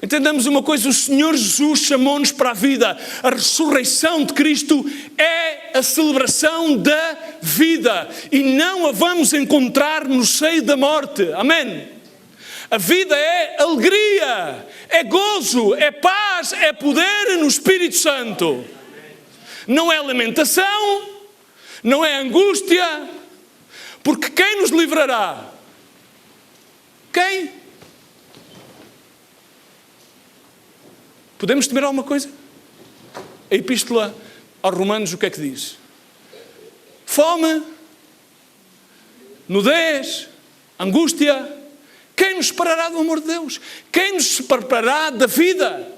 Entendamos uma coisa, o Senhor Jesus chamou-nos para a vida. A ressurreição de Cristo é a celebração da vida e não a vamos encontrar no seio da morte. Amém? A vida é alegria, é gozo, é paz, é poder no Espírito Santo. Não é lamentação, não é angústia, porque quem nos livrará? Quem? Podemos temer alguma coisa? A Epístola aos Romanos o que é que diz? Fome, nudez, angústia. Quem nos separará do amor de Deus? Quem nos separará da vida?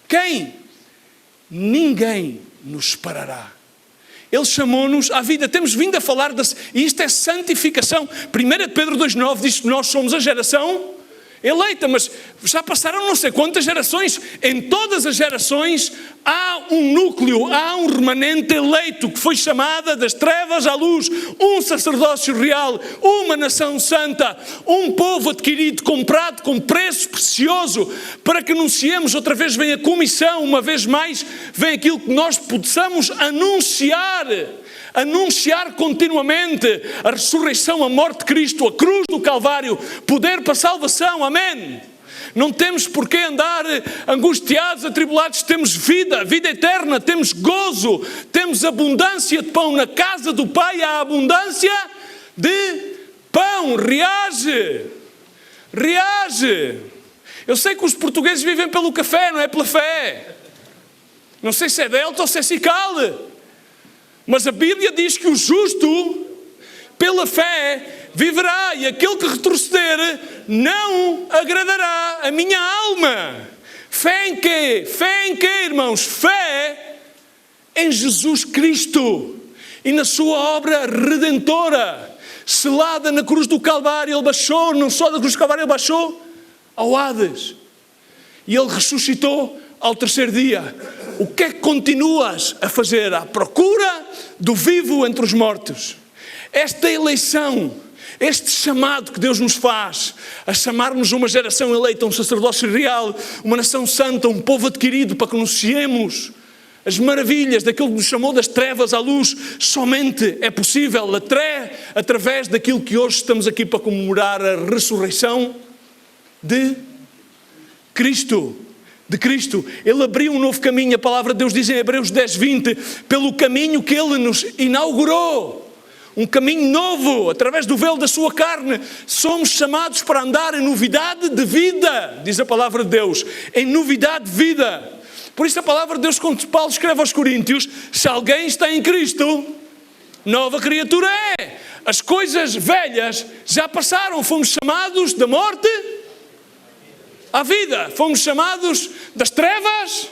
Quem? Ninguém nos separará. Ele chamou-nos à vida. Temos vindo a falar, e isto é santificação. 1 Pedro 2,9 diz que nós somos a geração eleita, mas já passaram não sei quantas gerações. Em todas as gerações há um núcleo, há um remanente eleito que foi chamada das trevas à luz, um sacerdócio real, uma nação santa, um povo adquirido, comprado com preço precioso, para que anunciemos. Outra vez vem a comissão, uma vez mais vem aquilo que nós possamos anunciar continuamente a ressurreição, a morte de Cristo, a cruz do Calvário, poder para a salvação, amém? Não temos por que andar angustiados, atribulados, temos vida eterna, temos gozo, temos abundância de pão. Na casa do Pai há abundância de pão. Reage! Eu sei que os portugueses vivem pelo café, não é pela fé. Não sei se é Delta ou se é Cical. Mas a Bíblia diz que o justo, pela fé, viverá, e aquele que retroceder não agradará a minha alma. Fé em quê? Fé em quê, irmãos? Fé em Jesus Cristo e na sua obra redentora, selada na cruz do Calvário. Ele baixou, não só da cruz do Calvário, ele baixou ao Hades. E ele ressuscitou ao terceiro dia. O que é que continuas a fazer? À procura do vivo entre os mortos. Esta eleição, este chamado que Deus nos faz, a chamarmos uma geração eleita, um sacerdócio real, uma nação santa, um povo adquirido, para que anunciemos as maravilhas daquilo que nos chamou das trevas à luz, somente é possível através daquilo que hoje estamos aqui para comemorar, a ressurreição de Cristo. Ele abriu um novo caminho. A palavra de Deus diz em Hebreus 10:20, pelo caminho que Ele nos inaugurou, um caminho novo, através do véu da sua carne, somos chamados para andar em novidade de vida, diz a palavra de Deus, em novidade de vida. Por isso a palavra de Deus, quando Paulo escreve aos Coríntios, se alguém está em Cristo, nova criatura é. As coisas velhas já passaram, fomos chamados da morte à vida, fomos chamados das trevas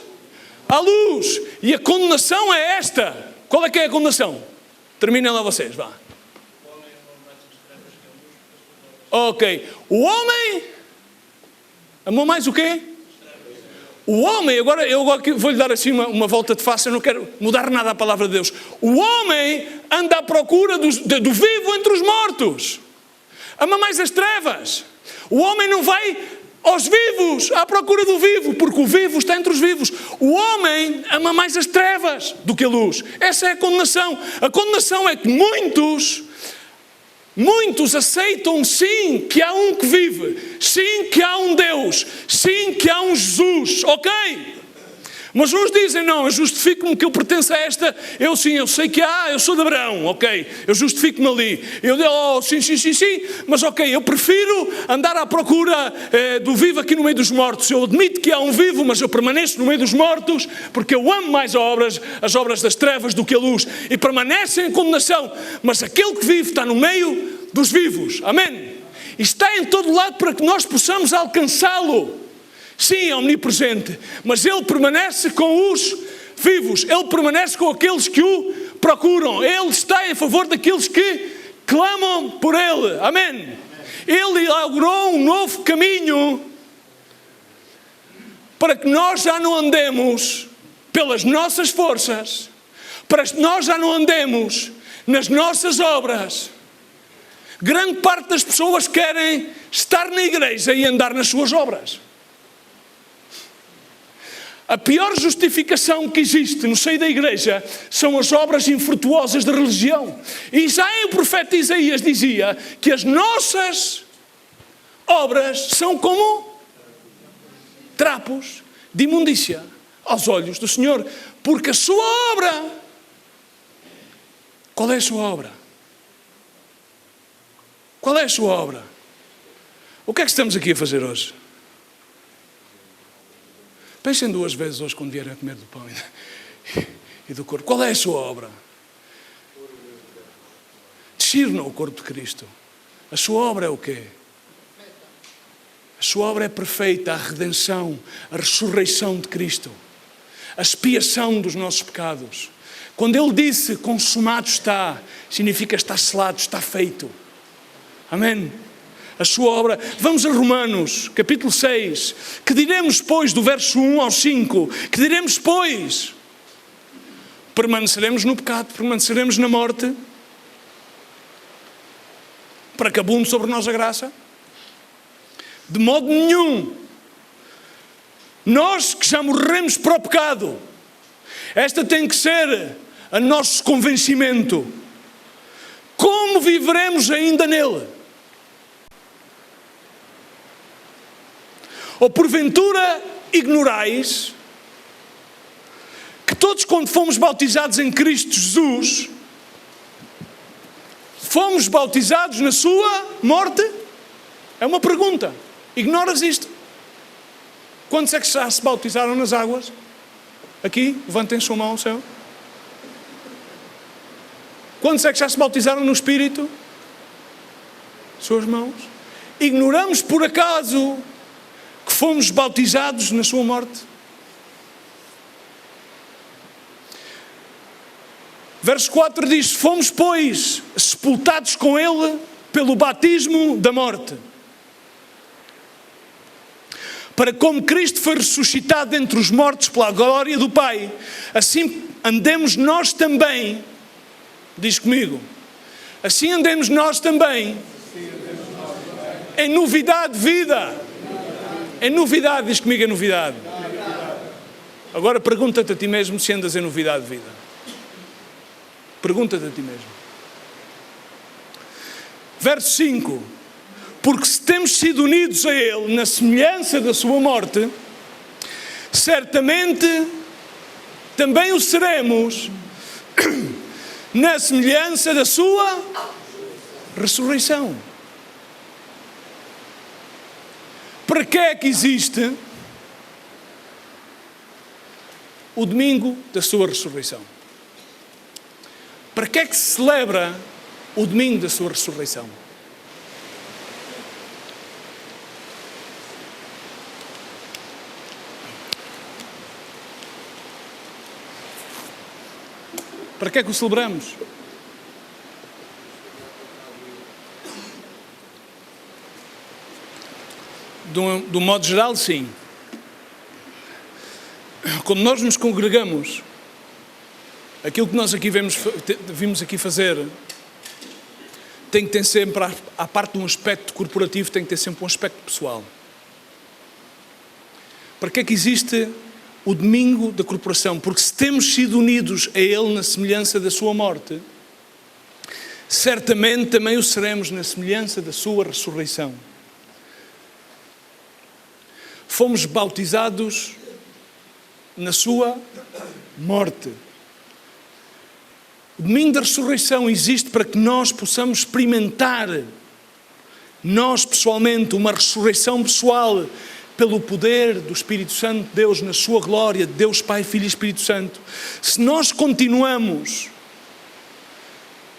à luz, e a condenação é esta. Qual é que é a condenação? Terminem lá vocês, vá. Ok, o homem amou mais o quê? O homem, agora eu vou-lhe dar assim uma volta de face, eu não quero mudar nada a palavra de Deus. O homem anda à procura do vivo entre os mortos, ama mais as trevas. O homem não vai aos vivos, à procura do vivo, porque o vivo está entre os vivos. O homem ama mais as trevas do que a luz. Essa é a condenação. A condenação é que muitos aceitam sim que há um que vive, sim que há um Deus, sim que há um Jesus, ok? Mas uns dizem, não, eu justifico-me que eu pertenço a esta, eu sim, eu sei que eu sou de Abraão, ok, eu justifico-me ali. Eu digo, sim, mas ok, eu prefiro andar à procura do vivo aqui no meio dos mortos. Eu admito que há um vivo, mas eu permaneço no meio dos mortos, porque eu amo mais as obras das trevas do que a luz, e permanecem em condenação, mas aquele que vive está no meio dos vivos, amém? E está em todo lado para que nós possamos alcançá-lo. Sim, é omnipresente, mas Ele permanece com os vivos, Ele permanece com aqueles que o procuram, Ele está em favor daqueles que clamam por Ele, amém? Ele inaugurou um novo caminho para que nós já não andemos pelas nossas forças, para que nós já não andemos nas nossas obras. Grande parte das pessoas querem estar na igreja e andar nas suas obras. A pior justificação que existe no seio da igreja são as obras infrutuosas da religião. E já o profeta Isaías dizia que as nossas obras são como trapos de imundícia aos olhos do Senhor. Porque a sua obra... Qual é a sua obra? Qual é a sua obra? O que é que estamos aqui a fazer hoje? Pensem 2 vezes hoje quando vierem a comer do pão e do corpo. Qual é a sua obra? Discernam o corpo de Cristo. A sua obra é o quê? A sua obra é perfeita, a redenção, a ressurreição de Cristo, a expiação dos nossos pecados. Quando Ele disse consumado está, significa está selado, está feito. Amém? A sua obra. Vamos a Romanos, capítulo 6. Que diremos, pois, do verso 1 ao 5? Que diremos, pois? Permaneceremos no pecado, permaneceremos na morte, para que abunde sobre nós a graça? De modo nenhum. Nós que já morremos para o pecado, esta tem que ser o nosso convencimento. Como viveremos ainda nele? Ou porventura ignorais que todos, quando fomos bautizados em Cristo Jesus, fomos bautizados na sua morte? É uma pergunta. Ignoras isto? Quantos é que já se bautizaram nas águas? Aqui, levantem sua mão ao céu. Quantos é que já se bautizaram no Espírito? Suas mãos. Ignoramos por acaso que fomos bautizados na sua morte? Verso 4 diz: fomos, pois, sepultados com Ele pelo batismo da morte, para como Cristo foi ressuscitado dentre os mortos pela glória do Pai, assim andemos nós também, diz comigo, assim andemos nós também, em novidade de vida. Em novidade, diz comigo, em novidade. Agora pergunta-te a ti mesmo se andas em novidade de vida. Pergunta-te a ti mesmo. Verso 5. Porque se temos sido unidos a Ele na semelhança da sua morte, certamente também o seremos na semelhança da sua ressurreição. Para que é que existe o domingo da sua ressurreição? Para que é que se celebra o domingo da sua ressurreição? Para que é que o celebramos? Do modo geral, sim. Quando nós nos congregamos, aquilo que nós aqui vimos aqui fazer tem que ter sempre, à parte de um aspecto corporativo, tem que ter sempre um aspecto pessoal. Para que é que existe o domingo da corporação? Porque se temos sido unidos a Ele na semelhança da sua morte, certamente também o seremos na semelhança da sua ressurreição. Fomos bautizados na sua morte. O domingo da ressurreição existe para que nós possamos experimentar, nós pessoalmente, uma ressurreição pessoal pelo poder do Espírito Santo de Deus, na sua glória, de Deus Pai, Filho e Espírito Santo. Se nós continuamos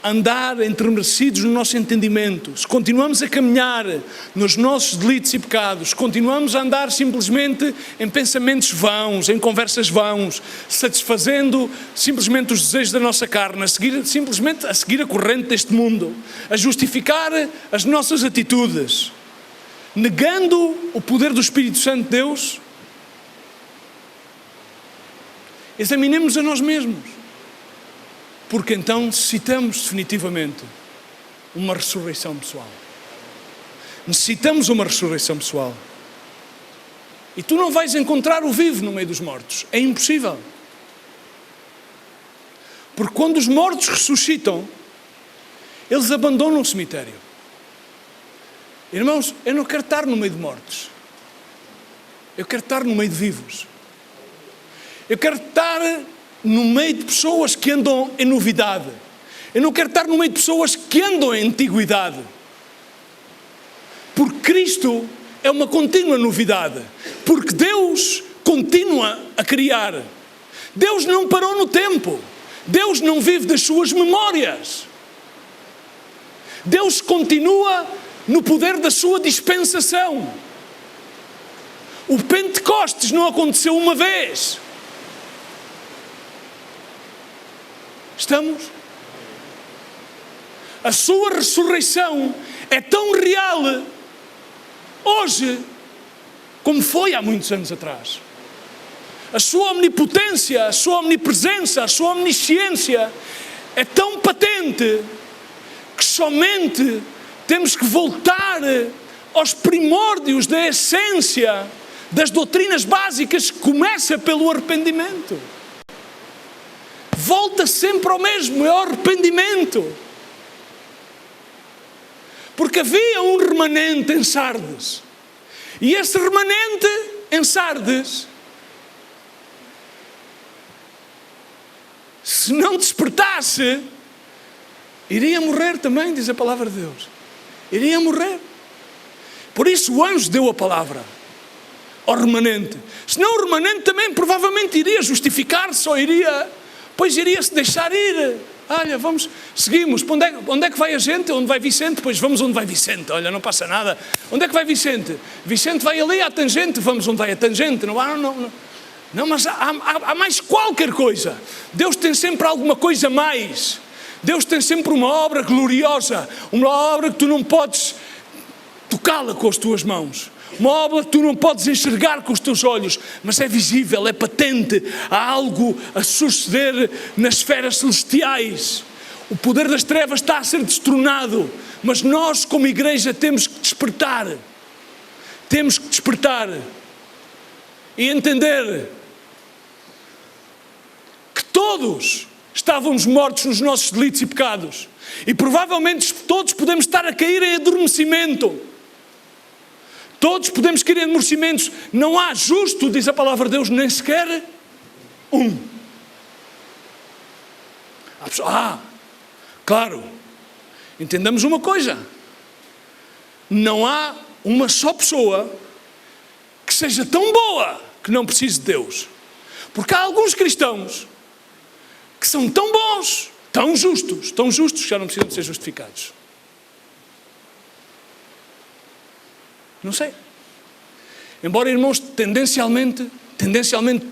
a andar enternecidos no nosso entendimento, se continuamos a caminhar nos nossos delitos e pecados, continuamos a andar simplesmente em pensamentos vãos, em conversas vãos, satisfazendo simplesmente os desejos da nossa carne, simplesmente a seguir a corrente deste mundo, a justificar as nossas atitudes, negando o poder do Espírito Santo de Deus, examinemos a nós mesmos. Porque então necessitamos definitivamente uma ressurreição pessoal. Necessitamos uma ressurreição pessoal. E tu não vais encontrar o vivo no meio dos mortos. É impossível. Porque quando os mortos ressuscitam, eles abandonam o cemitério. Irmãos, eu não quero estar no meio de mortos. Eu quero estar no meio de vivos. Eu quero estar no meio de pessoas que andam em novidade. Eu não quero estar no meio de pessoas que andam em antiguidade. Porque Cristo é uma contínua novidade. Porque Deus continua a criar. Deus não parou no tempo. Deus não vive das suas memórias. Deus continua no poder da sua dispensação. O Pentecostes não aconteceu uma vez. Estamos? A sua ressurreição é tão real hoje como foi há muitos anos atrás. A sua omnipotência, a sua omnipresença, a sua omnisciência é tão patente que somente temos que voltar aos primórdios da essência das doutrinas básicas, que começa pelo arrependimento. Volta sempre ao mesmo, é o arrependimento. Porque havia um remanente em Sardes. E esse remanente em Sardes, se não despertasse, iria morrer também, diz a palavra de Deus. Iria morrer. Por isso o anjo deu a palavra ao remanente. Senão o remanente também provavelmente iria justificar-se, ou iria se deixar ir. Olha, vamos, seguimos. Onde é que vai a gente? Onde vai Vicente? Pois vamos onde vai Vicente. Olha, não passa nada. Onde é que vai Vicente? Vicente vai ali à tangente. Vamos onde vai a tangente. Não, mas há mais qualquer coisa. Deus tem sempre alguma coisa a mais. Deus tem sempre uma obra gloriosa. Uma obra que tu não podes tocá-la com as tuas mãos. Uma obra que tu não podes enxergar com os teus olhos, mas é visível, é patente. Há algo a suceder nas esferas celestiais. O poder das trevas está a ser destronado, mas nós como igreja temos que despertar. Temos que despertar e entender que todos estávamos mortos nos nossos delitos e pecados. E provavelmente todos podemos estar a cair em adormecimento. Todos podemos cair em adormecimentos. Não há justo, diz a palavra de Deus, nem sequer um. Claro. Entendamos uma coisa. Não há uma só pessoa que seja tão boa que não precise de Deus. Porque há alguns cristãos que são tão bons, tão justos que já não precisam de ser justificados. Não sei. Embora, irmãos, tendencialmente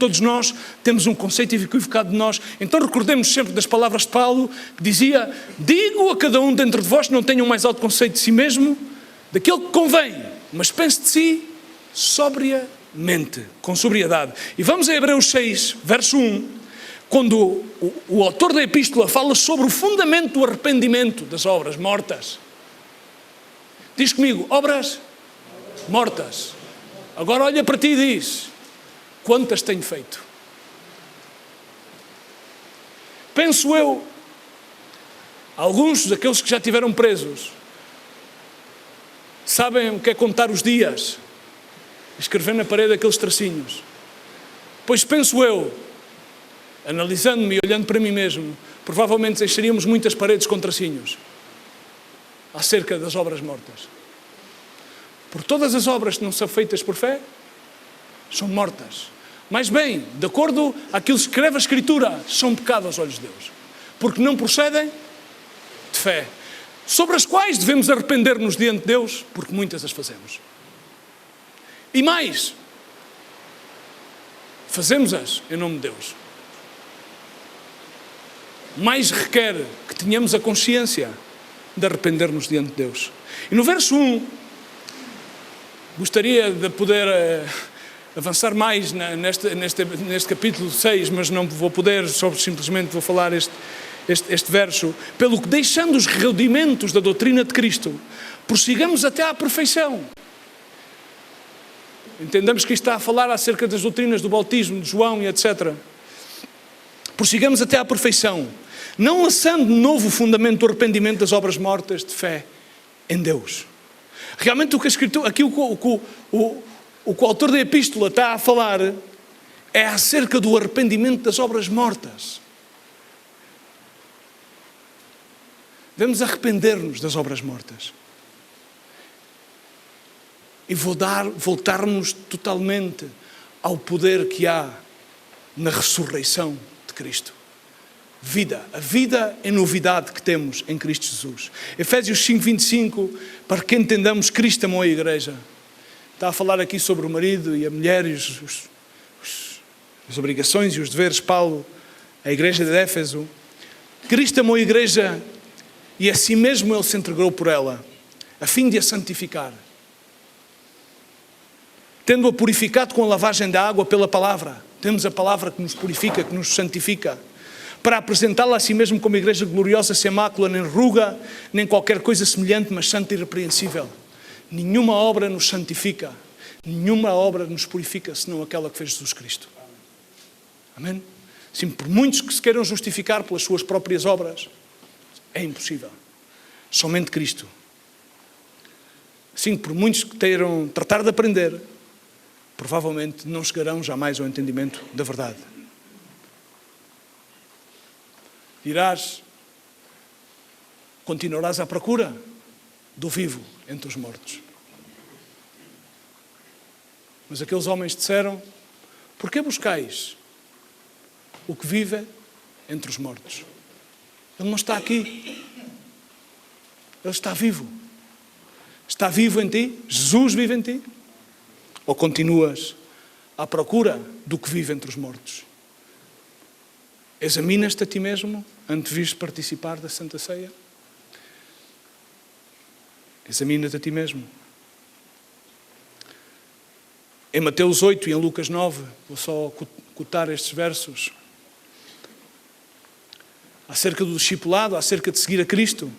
todos nós temos um conceito equivocado de nós. Então recordemos sempre das palavras de Paulo, que dizia: digo a cada um dentro de vós que não tenha um mais alto conceito de si mesmo, daquilo que convém, mas pense de si sobriamente, com sobriedade. E vamos a Hebreus 6, verso 1, quando o autor da epístola fala sobre o fundamento do arrependimento das obras mortas. Diz comigo: obras mortas. Agora olha para ti e diz: quantas tenho feito? Penso eu, alguns daqueles que já estiveram presos sabem o que é contar os dias, escrever na parede aqueles tracinhos. Pois penso eu, analisando-me e olhando para mim mesmo, provavelmente deixaríamos muitas paredes com tracinhos acerca das obras mortas. Por todas as obras que não são feitas por fé, são mortas. Mas bem, de acordo àquilo que escreve a Escritura, são pecado aos olhos de Deus. Porque não procedem de fé. Sobre as quais devemos arrepender-nos diante de Deus, porque muitas as fazemos. E mais, fazemos-as em nome de Deus. Mais requer que tenhamos a consciência de arrepender-nos diante de Deus. E no verso 1, gostaria de poder avançar mais neste capítulo 6, mas não vou poder, só simplesmente vou falar este verso. Pelo que, deixando os rudimentos da doutrina de Cristo, prossigamos até à perfeição. Entendamos que isto está a falar acerca das doutrinas do bautismo, de João e etc. Prossigamos até à perfeição, não lançando de novo o fundamento do arrependimento das obras mortas de fé em Deus. Realmente o que a Escritura, aqui o que o autor da epístola está a falar é acerca do arrependimento das obras mortas. Devemos arrepender-nos das obras mortas. E voltarmos totalmente ao poder que há na ressurreição de Cristo. Vida. A vida é novidade que temos em Cristo Jesus. Efésios 5:25, para que entendamos, Cristo amou a igreja. Está a falar aqui sobre o marido e a mulher e as obrigações e os deveres. Paulo, a igreja de Éfeso. Cristo amou a igreja e a si mesmo Ele se entregou por ela, a fim de a santificar, tendo-a purificado com a lavagem da água pela palavra. Temos a palavra que nos purifica, que nos santifica, para apresentá-la a si mesmo como igreja gloriosa, sem mácula, nem ruga, nem qualquer coisa semelhante, mas santa e irrepreensível. Nenhuma obra nos santifica, nenhuma obra nos purifica, senão aquela que fez Jesus Cristo. Amém? Sim, por muitos que se queiram justificar pelas suas próprias obras, é impossível. Somente Cristo. Sim, por muitos que queiram tratar de aprender, provavelmente não chegarão jamais ao entendimento da verdade. Dirás, continuarás à procura do vivo entre os mortos. Mas aqueles homens disseram, por que buscais o que vive entre os mortos? Ele não está aqui. Ele está vivo. Está vivo em ti? Jesus vive em ti? Ou continuas à procura do que vive entre os mortos? Examinas-te a ti mesmo antes de vires participar da Santa Ceia? Examina-te a ti mesmo. Em Mateus 8 e em Lucas 9, vou só cotar estes versos, acerca do discipulado, acerca de seguir a Cristo.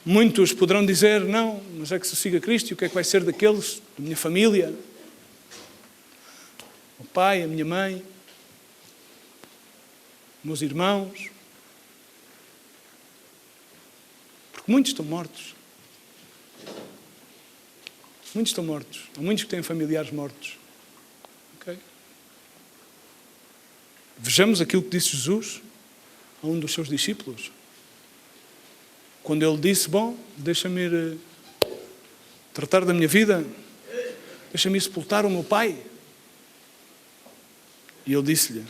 Muitos poderão dizer, não, mas é que se eu sigo a Cristo, e o que é que vai ser daqueles, da minha família? O pai, a minha mãe, meus irmãos. Porque muitos estão mortos. Muitos estão mortos. Há muitos que têm familiares mortos. Okay? Vejamos aquilo que disse Jesus a um dos seus discípulos. Quando ele disse, bom, deixa-me ir tratar da minha vida, deixa-me ir sepultar o meu pai. E ele disse-lhe,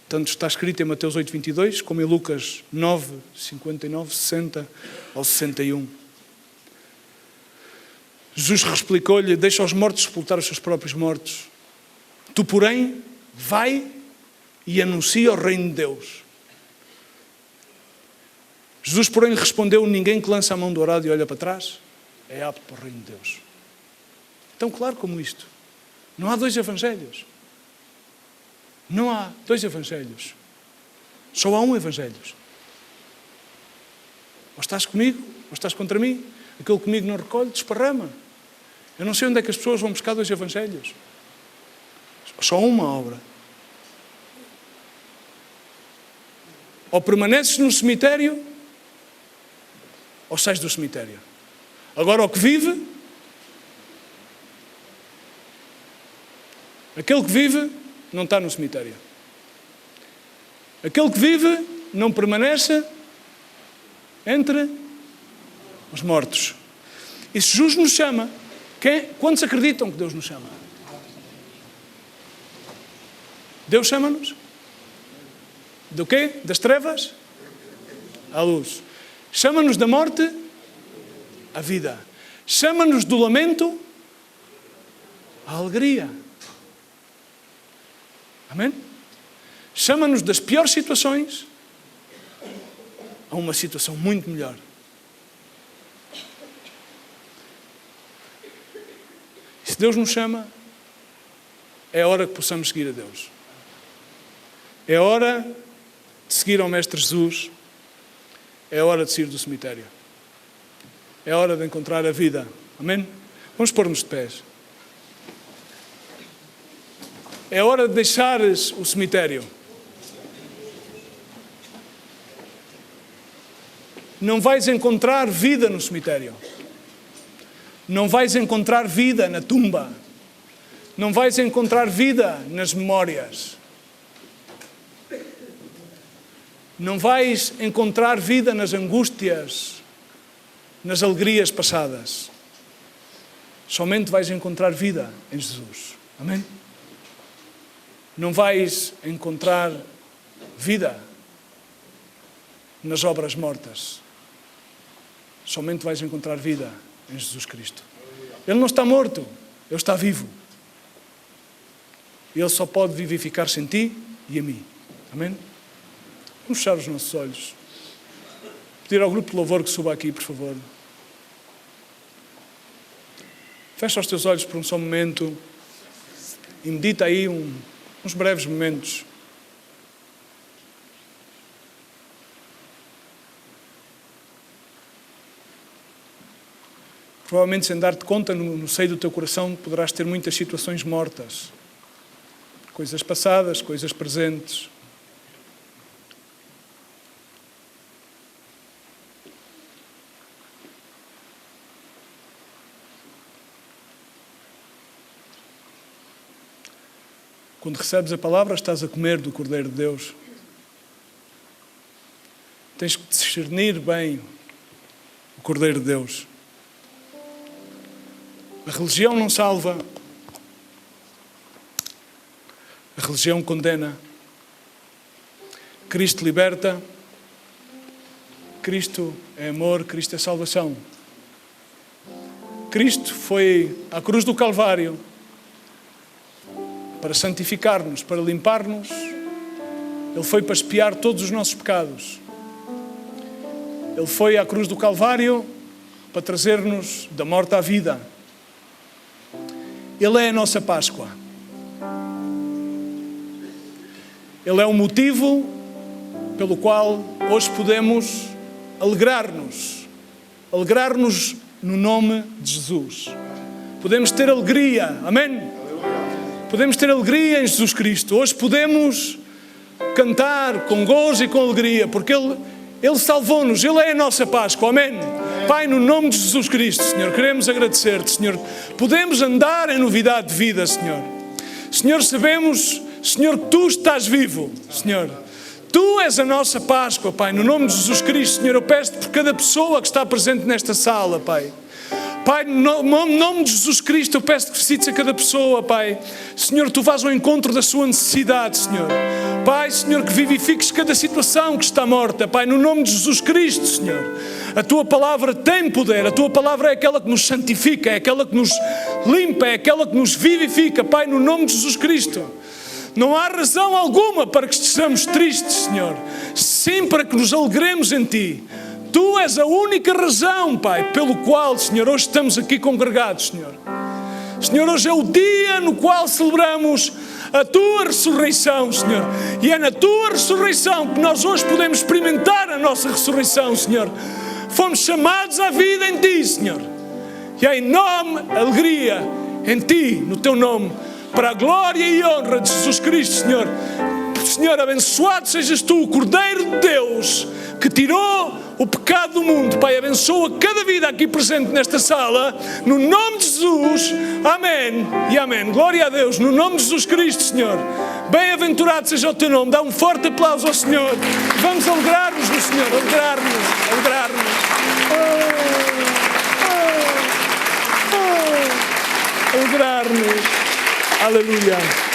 tanto está escrito em Mateus 8:22, como em Lucas 9, 59, 60 ao 61. Jesus replicou-lhe, deixa os mortos sepultar os seus próprios mortos. Tu, porém, vai e anuncia o reino de Deus. Jesus, porém, respondeu, ninguém que lança a mão do arado e olha para trás é apto para o reino de Deus. Tão claro como isto. Não há dois evangelhos. Não há dois evangelhos. Só há um evangelho. Ou estás comigo, ou estás contra mim. Aquele que comigo não recolhe, desparrama. Eu não sei onde é que as pessoas vão buscar dois evangelhos. Só uma obra. Ou permaneces no cemitério, ou sais do cemitério. Agora o que vive, aquele que vive, não está no cemitério. Aquele que vive não permanece entre os mortos. E se Jesus nos chama, quantos acreditam que Deus nos chama? Deus chama-nos? Do quê? Das trevas à luz. Chama-nos da morte à vida. Chama-nos do lamento à alegria. Amém? Chama-nos das piores situações a uma situação muito melhor. E se Deus nos chama, é hora que possamos seguir a Deus. É hora de seguir ao Mestre Jesus. É hora de sair do cemitério. É hora de encontrar a vida. Amém? Vamos pôr-nos de pés. É hora de deixares o cemitério. Não vais encontrar vida no cemitério. Não vais encontrar vida na tumba. Não vais encontrar vida nas memórias. Não vais encontrar vida nas angústias, nas alegrias passadas. Somente vais encontrar vida em Jesus. Amém? Não vais encontrar vida nas obras mortas. Somente vais encontrar vida em Jesus Cristo. Ele não está morto, Ele está vivo. Ele só pode vivificar-se em ti e em mim. Amém? Vamos fechar os nossos olhos. Pedir ao grupo de louvor que suba aqui, por favor. Fecha os teus olhos por um só momento e medita aí uns breves momentos. Provavelmente, sem dar-te conta, no seio do teu coração poderás ter muitas situações mortas. Coisas passadas, coisas presentes. Quando recebes a palavra, estás a comer do Cordeiro de Deus. Tens que discernir bem o Cordeiro de Deus. A religião não salva. A religião condena. Cristo liberta. Cristo é amor, Cristo é salvação. Cristo foi à cruz do Calvário para santificar-nos, para limpar-nos. Ele foi para expiar todos os nossos pecados. Ele foi à cruz do Calvário para trazer-nos da morte à vida. Ele é a nossa Páscoa. Ele é o motivo pelo qual hoje podemos alegrar-nos. Alegrar-nos no nome de Jesus. Podemos ter alegria. Amém? Podemos ter alegria em Jesus Cristo. Hoje podemos cantar com gozo e com alegria, porque Ele salvou-nos. Ele é a nossa Páscoa. Amém? Pai, no nome de Jesus Cristo, Senhor, queremos agradecer-te, Senhor. Podemos andar em novidade de vida, Senhor. Senhor, sabemos, Senhor, que Tu estás vivo, Senhor. Tu és a nossa Páscoa, Pai. No nome de Jesus Cristo, Senhor, eu peço-te por cada pessoa que está presente nesta sala, Pai. Pai, no nome de Jesus Cristo, eu peço-te que visites a cada pessoa, Pai. Senhor, Tu vais ao encontro da sua necessidade, Senhor. Pai, Senhor, que vivifiques cada situação que está morta, Pai, no nome de Jesus Cristo, Senhor. A Tua palavra tem poder, a Tua palavra é aquela que nos santifica, é aquela que nos limpa, é aquela que nos vivifica, Pai, no nome de Jesus Cristo. Não há razão alguma para que estejamos tristes, Senhor. Sim, para que nos alegremos em Ti. Tu és a única razão, Pai, pelo qual, Senhor, hoje estamos aqui congregados, Senhor. Senhor, hoje é o dia no qual celebramos a Tua ressurreição, Senhor. E é na Tua ressurreição que nós hoje podemos experimentar a nossa ressurreição, Senhor. Fomos chamados à vida em Ti, Senhor. E há enorme alegria em Ti, no Teu nome, para a glória e honra de Jesus Cristo, Senhor. Senhor, abençoado sejas Tu, o Cordeiro de Deus, que tirou o pecado do mundo. Pai, abençoa cada vida aqui presente nesta sala, no nome de Jesus, amém e amém. Glória a Deus, no nome de Jesus Cristo, Senhor. Bem-aventurado seja o teu nome. Dá um forte aplauso ao Senhor. Vamos alegrar-nos no Senhor, alegrar-nos. Alegrar-nos. Aleluia.